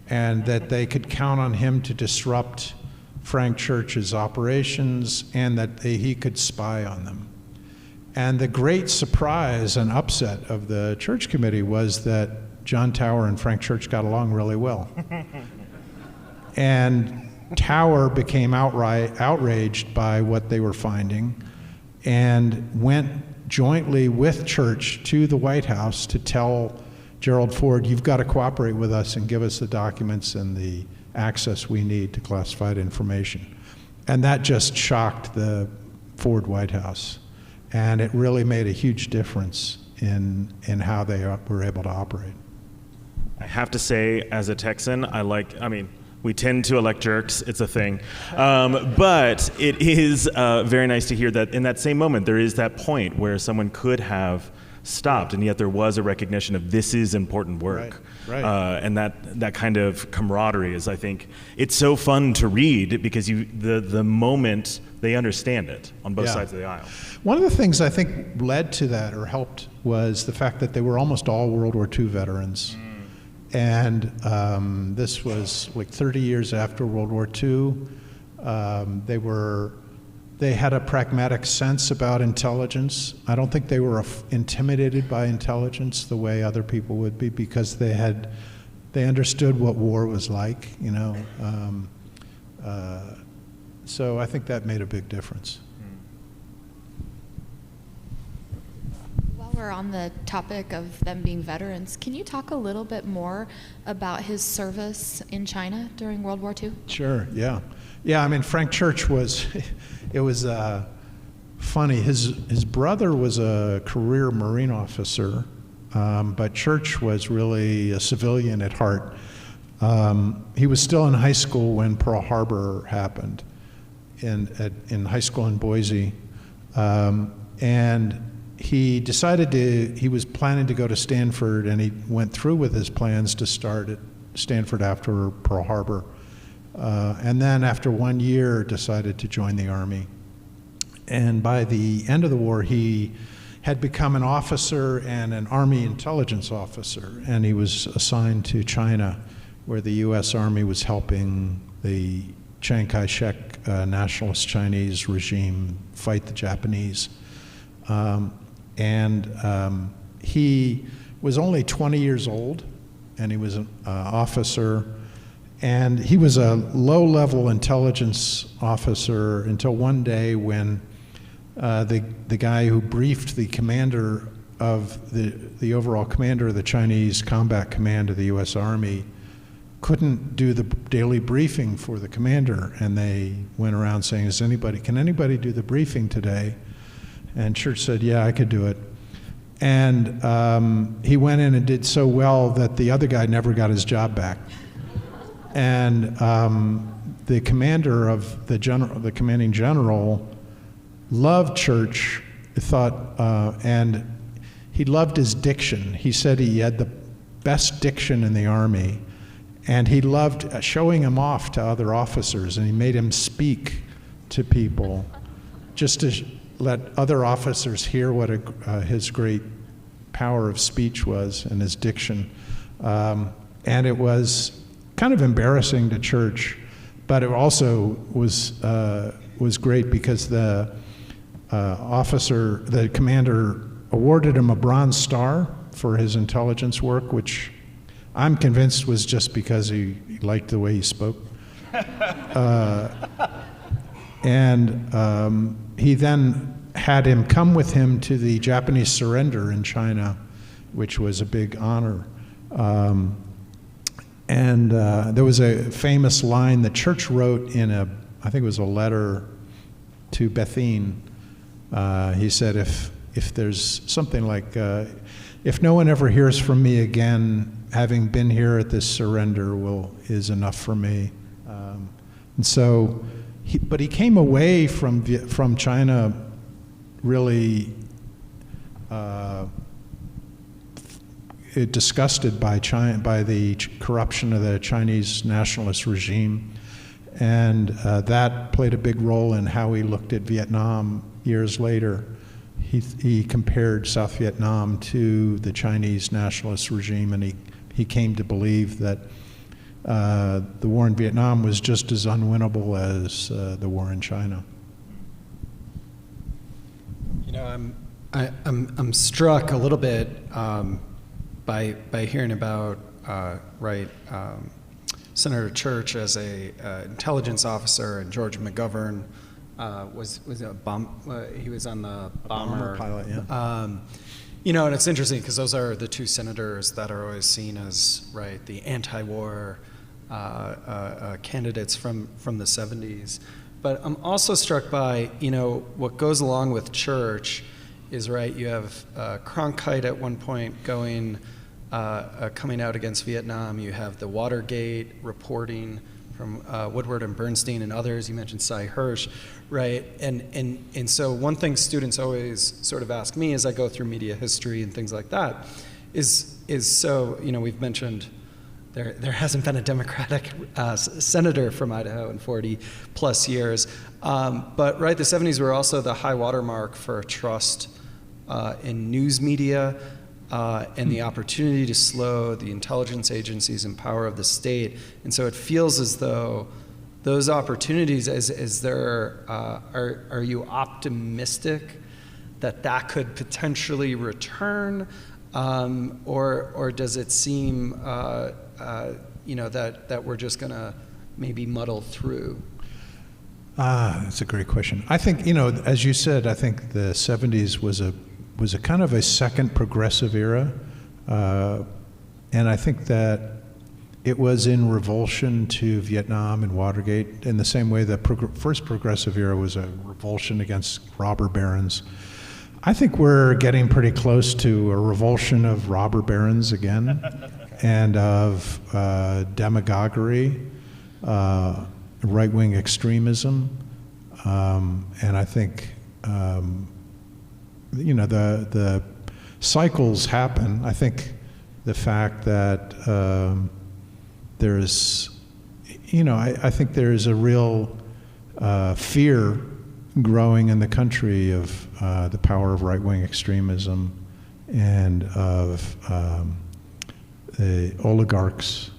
S5: and that they could count on him to disrupt Frank Church's operations and that he could spy on them. And the great surprise and upset of the church committee was that John Tower and Frank Church got along really well. And Tower became outright outraged by what they were finding and went jointly with Church to the White House to tell Gerald Ford, you've got to cooperate with us and give us the documents and the access we need to classified information. And that just shocked the Ford White House. And it really made a huge difference in how they were able to operate.
S2: I have to say, as a Texan, we tend to elect jerks, it's a thing. But it is very nice to hear that in that same moment, there is that point where someone could have stopped, and yet there was a recognition of this is important work. Right. And that kind of camaraderie is, I think, it's so fun to read because the moment they understand it on both sides of the aisle.
S5: One of the things I think led to that or helped was the fact that they were almost all World War II veterans. And this was like 30 years after World War II. They had a pragmatic sense about intelligence. I don't think they were intimidated by intelligence the way other people would be because they understood what war was like, so I think that made a big difference.
S3: While we're on the topic of them being veterans, can you talk a little bit more about his service in China during World War II?
S5: Sure, yeah. Yeah, Frank Church was funny. His brother was a career Marine officer, but Church was really a civilian at heart. He was still in high school when Pearl Harbor happened, in high school in Boise, and he was planning to go to Stanford, and he went through with his plans to start at Stanford after Pearl Harbor. and then after 1 year decided to join the Army. And by the end of the war, he had become an officer and an Army intelligence officer, and he was assigned to China, where the U.S. Army was helping the Chiang Kai-shek nationalist Chinese regime fight the Japanese. He was only 20 years old, and he was an officer, and he was a low-level intelligence officer until one day when the guy who briefed the commander of the overall commander of the Chinese Combat Command of the U.S. Army couldn't do the daily briefing for the commander, and they went around saying, can anybody do the briefing today? And Church said, yeah, I could do it. And he went in and did so well that the other guy never got his job back. And the commander of the commanding general loved Church, and he loved his diction. He said he had the best diction in the Army, and he loved showing him off to other officers, and he made him speak to people just to let other officers hear what his great power of speech was and his diction. And it was kind of embarrassing to Church, but it also was great because the commander awarded him a Bronze Star for his intelligence work, which I'm convinced was just because he liked the way he spoke. He then had him come with him to the Japanese surrender in China, which was a big honor. There was a famous line that Church wrote in I think it was a letter to Bethune. He said, if there's something like, if no one ever hears from me again, having been here at this surrender is enough for me. But he came away from China really disgusted by the corruption of the Chinese nationalist regime, and that played a big role in how he looked at Vietnam years later. He compared South Vietnam to the Chinese nationalist regime, and he came to believe that the war in Vietnam was just as unwinnable as the war in China.
S4: You know, I'm struck a little bit by hearing about Senator Church as a intelligence officer, and George McGovern was he was on the bomber
S5: pilot, yeah.
S4: And it's interesting because those are the two senators that are always seen as the anti-war candidates from the 70s. But I'm also struck by what goes along with Church is you have Cronkite at one point coming out against Vietnam. You have the Watergate reporting from Woodward and Bernstein and others. You mentioned Cy Hirsch, right? And so one thing students always sort of ask me as I go through media history and things like that is so we've mentioned there hasn't been a Democratic senator from Idaho in 40 plus years, but the 70s were also the high watermark for trust in news media. And the opportunity to slow the intelligence agencies and power of the state. And so it feels as though those opportunities, are you optimistic that could potentially return? Or does it seem, that we're just gonna maybe muddle through?
S5: That's a great question. I think, as you said, I think the 70s was a kind of a second progressive era, and I think that it was in revulsion to Vietnam and Watergate in the same way the first progressive era was a revulsion against robber barons. I think we're getting pretty close to a revulsion of robber barons again, and of demagoguery, right-wing extremism, and I think the cycles happen. I think the fact that there's, I think there is a real fear growing in the country of the power of right-wing extremism and of the oligarchs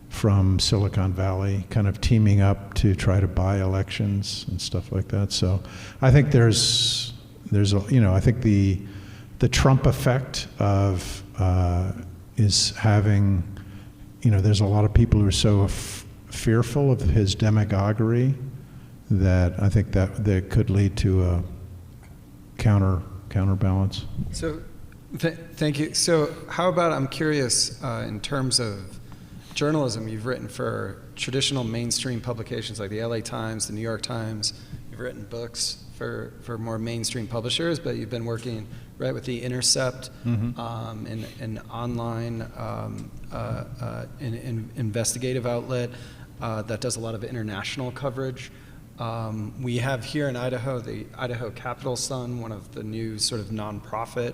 S5: from Silicon Valley kind of teaming up to try to buy elections and stuff like that. So I think there's I think the Trump effect of is having, there's a lot of people who are so fearful of his demagoguery that I think that could lead to a counterbalance.
S4: So, thank you. So, how about, I'm curious, in terms of journalism, you've written for traditional mainstream publications like the LA Times, the New York Times. You've written books for more mainstream publishers, but you've been working with The Intercept, an online investigative outlet that does a lot of international coverage. We have here in Idaho the Idaho Capital Sun, one of the new sort of nonprofit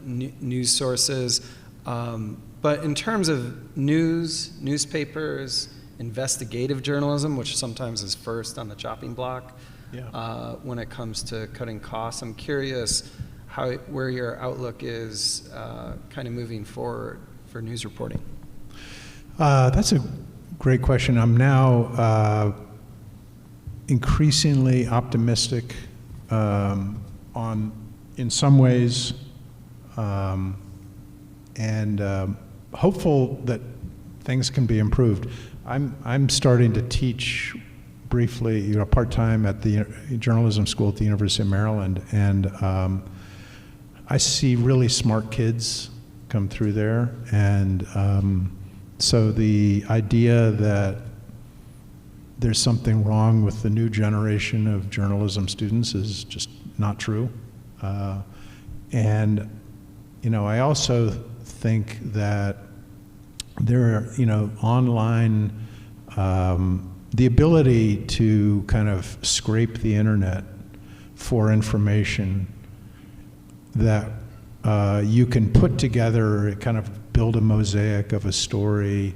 S4: news sources. But in terms of newspapers, investigative journalism, which sometimes is first on the chopping block when it comes to cutting costs, I'm curious where your outlook is kind of moving forward for news reporting.
S5: That's a great question. I'm now increasingly optimistic in some ways, and hopeful that things can be improved. I'm starting to teach briefly, part-time at the journalism school at the University of Maryland, and I see really smart kids come through there, and so the idea that there's something wrong with the new generation of journalism students is just not true. And I also think that there are, online, the ability to kind of scrape the internet for information that you can put together, kind of build a mosaic of a story,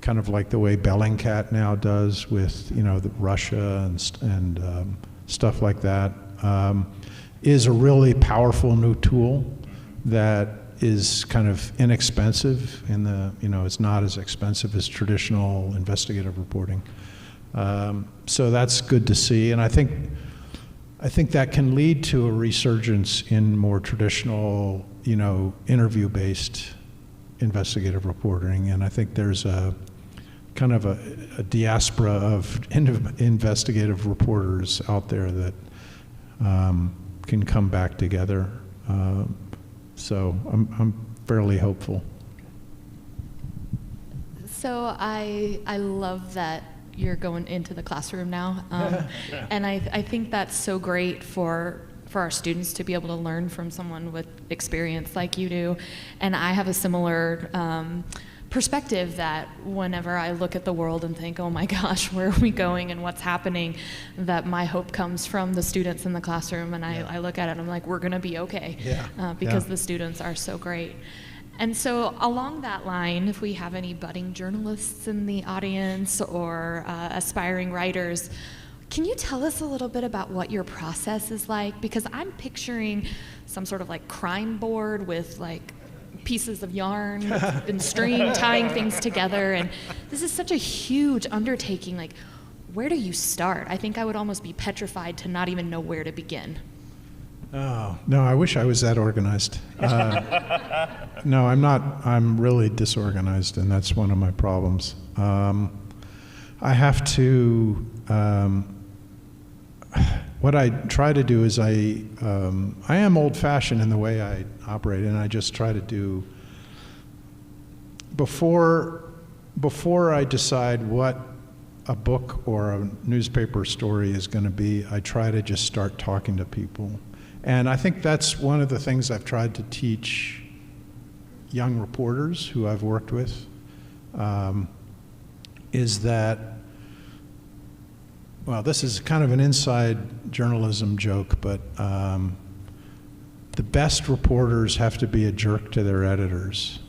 S5: kind of like the way Bellingcat now does with, the Russia and stuff like that, is a really powerful new tool that is kind of inexpensive it's not as expensive as traditional investigative reporting. So that's good to see, and I think that can lead to a resurgence in more traditional, interview-based investigative reporting, and I think there's a kind of a diaspora of investigative reporters out there that can come back together. So I'm fairly hopeful.
S3: So I love that you're going into the classroom now, and I think that's so great for our students to be able to learn from someone with experience like you do. And I have a similar perspective that whenever I look at the world and think, oh my gosh, where are we going and what's happening, that my hope comes from the students in the classroom, and I look at it and I'm like, we're gonna be okay, because the students are so great. And so along that line, if we have any budding journalists in the audience or aspiring writers, can you tell us a little bit about what your process is like? Because I'm picturing some sort of like crime board with like pieces of yarn and string tying things together, and this is such a huge undertaking. Like, where do you start? I think I would almost be petrified to not even know where to begin.
S5: Oh, no, I wish I was that organized. No, I'm not. I'm really disorganized, and that's one of my problems. I have to, what I try to do is I am old-fashioned in the way I operate, and I just try to do, before I decide what a book or a newspaper story is going to be, I try to just start talking to people. And I think that's one of the things I've tried to teach young reporters who I've worked with, is that, well, this is kind of an inside journalism joke, but the best reporters have to be a jerk to their editors.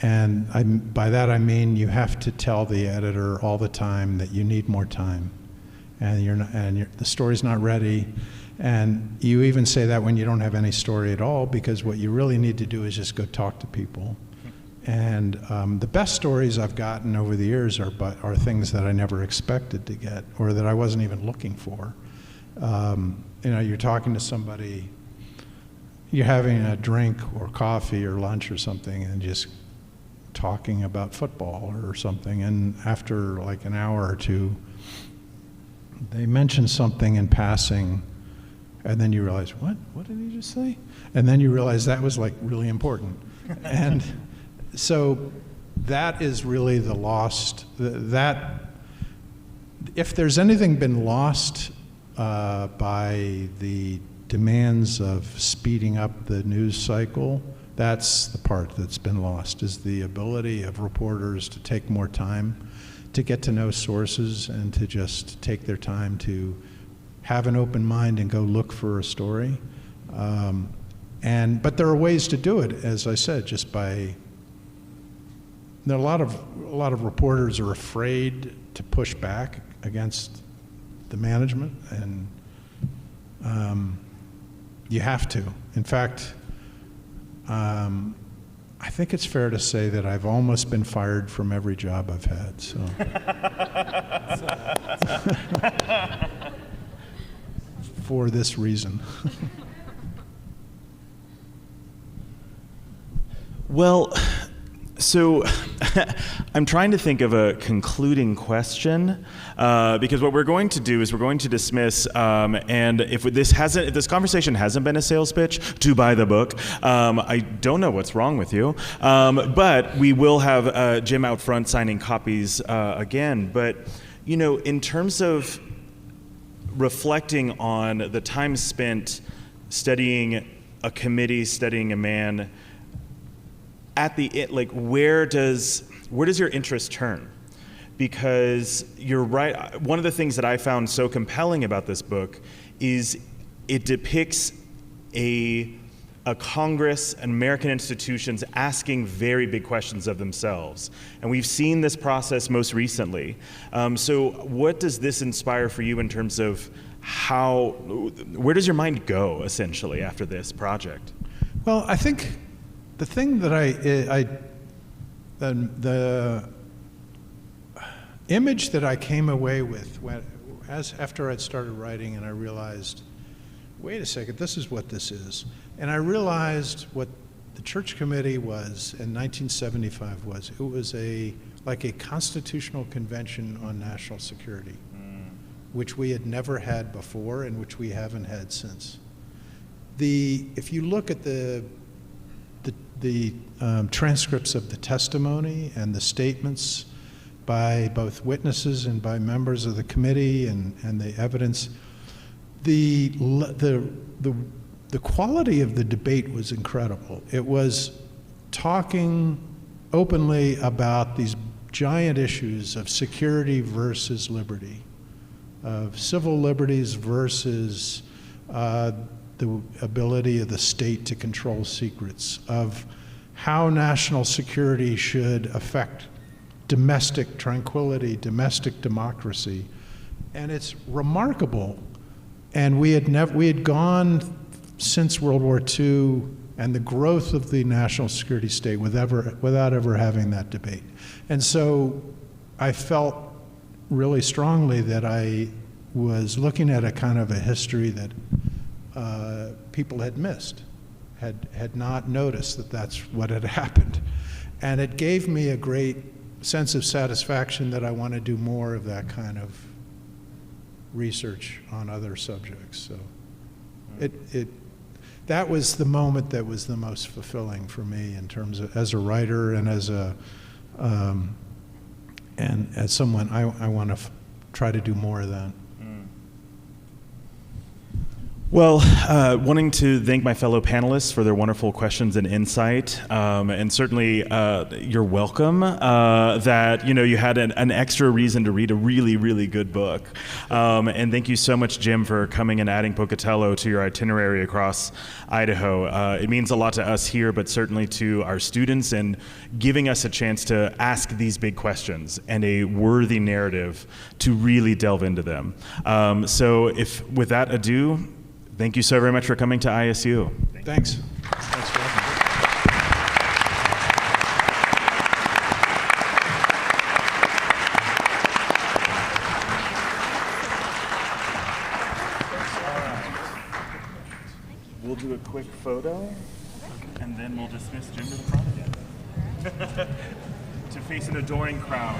S5: And by that I mean you have to tell the editor all the time that you need more time, and the story's not ready. And you even say that when you don't have any story at all, because what you really need to do is just go talk to people. And the best stories I've gotten over the years are things that I never expected to get, or that I wasn't even looking for. You're talking to somebody, you're having a drink or coffee or lunch or something, and just talking about football or something, and after like an hour or two, they mention something in passing, and then you realize, what did he just say? And then you realize that was like really important. And so that is really the lost, if there's anything been lost by the demands of speeding up the news cycle, that's the part that's been lost, is the ability of reporters to take more time to get to know sources and to just take their time to have an open mind and go look for a story. But there are ways to do it, as I said, just by, a lot of reporters are afraid to push back against the management, and you have to. In fact, I think it's fair to say that I've almost been fired from every job I've had. So. For this reason.
S2: Well, so I'm trying to think of a concluding question, because what we're going to do is we're going to dismiss, and if this conversation hasn't been a sales pitch to buy the book, I don't know what's wrong with you, but we will have Jim out front signing copies again. But in terms of reflecting on the time spent studying a committee, studying a man, at the end, like where does your interest turn? Because you're right, one of the things that I found so compelling about this book is it depicts a Congress and American institutions asking very big questions of themselves. And we've seen this process most recently. So what does this inspire for you in terms of where does your mind go, essentially, after this project?
S5: Well, I think the thing that the image that I came away with after I'd started writing, and I realized, wait a second, this is what this is. And I realized what the Church Committee was in 1975 was. It was like a constitutional convention on national security, which we had never had before and which we haven't had since. If you look at the transcripts of the testimony and the statements by both witnesses and by members of the committee and the evidence, the quality of the debate was incredible. It was talking openly about these giant issues of security versus liberty, of civil liberties versus the ability of the state to control secrets, of how national security should affect domestic tranquility, domestic democracy. And it's remarkable. And we had gone since World War II and the growth of the national security state without ever having that debate. And so I felt really strongly that I was looking at a kind of a history that people had missed, had not noticed that that's what had happened. And it gave me a great sense of satisfaction that I want to do more of that kind of research on other subjects. So that was the moment that was the most fulfilling for me in terms of as a writer and as someone I want to try to do more of that.
S2: Well, wanting to thank my fellow panelists for their wonderful questions and insight, and certainly you're welcome that you had an extra reason to read a really, really good book. And thank you so much, Jim, for coming and adding Pocatello to your itinerary across Idaho. It means a lot to us here, but certainly to our students, and giving us a chance to ask these big questions and a worthy narrative to really delve into them. So if, with that ado, thank you so very much for coming to ISU.
S5: Thanks. Thanks for having
S2: me. We'll do a quick photo, and then we'll dismiss Jim to the front again to face an adoring crowd.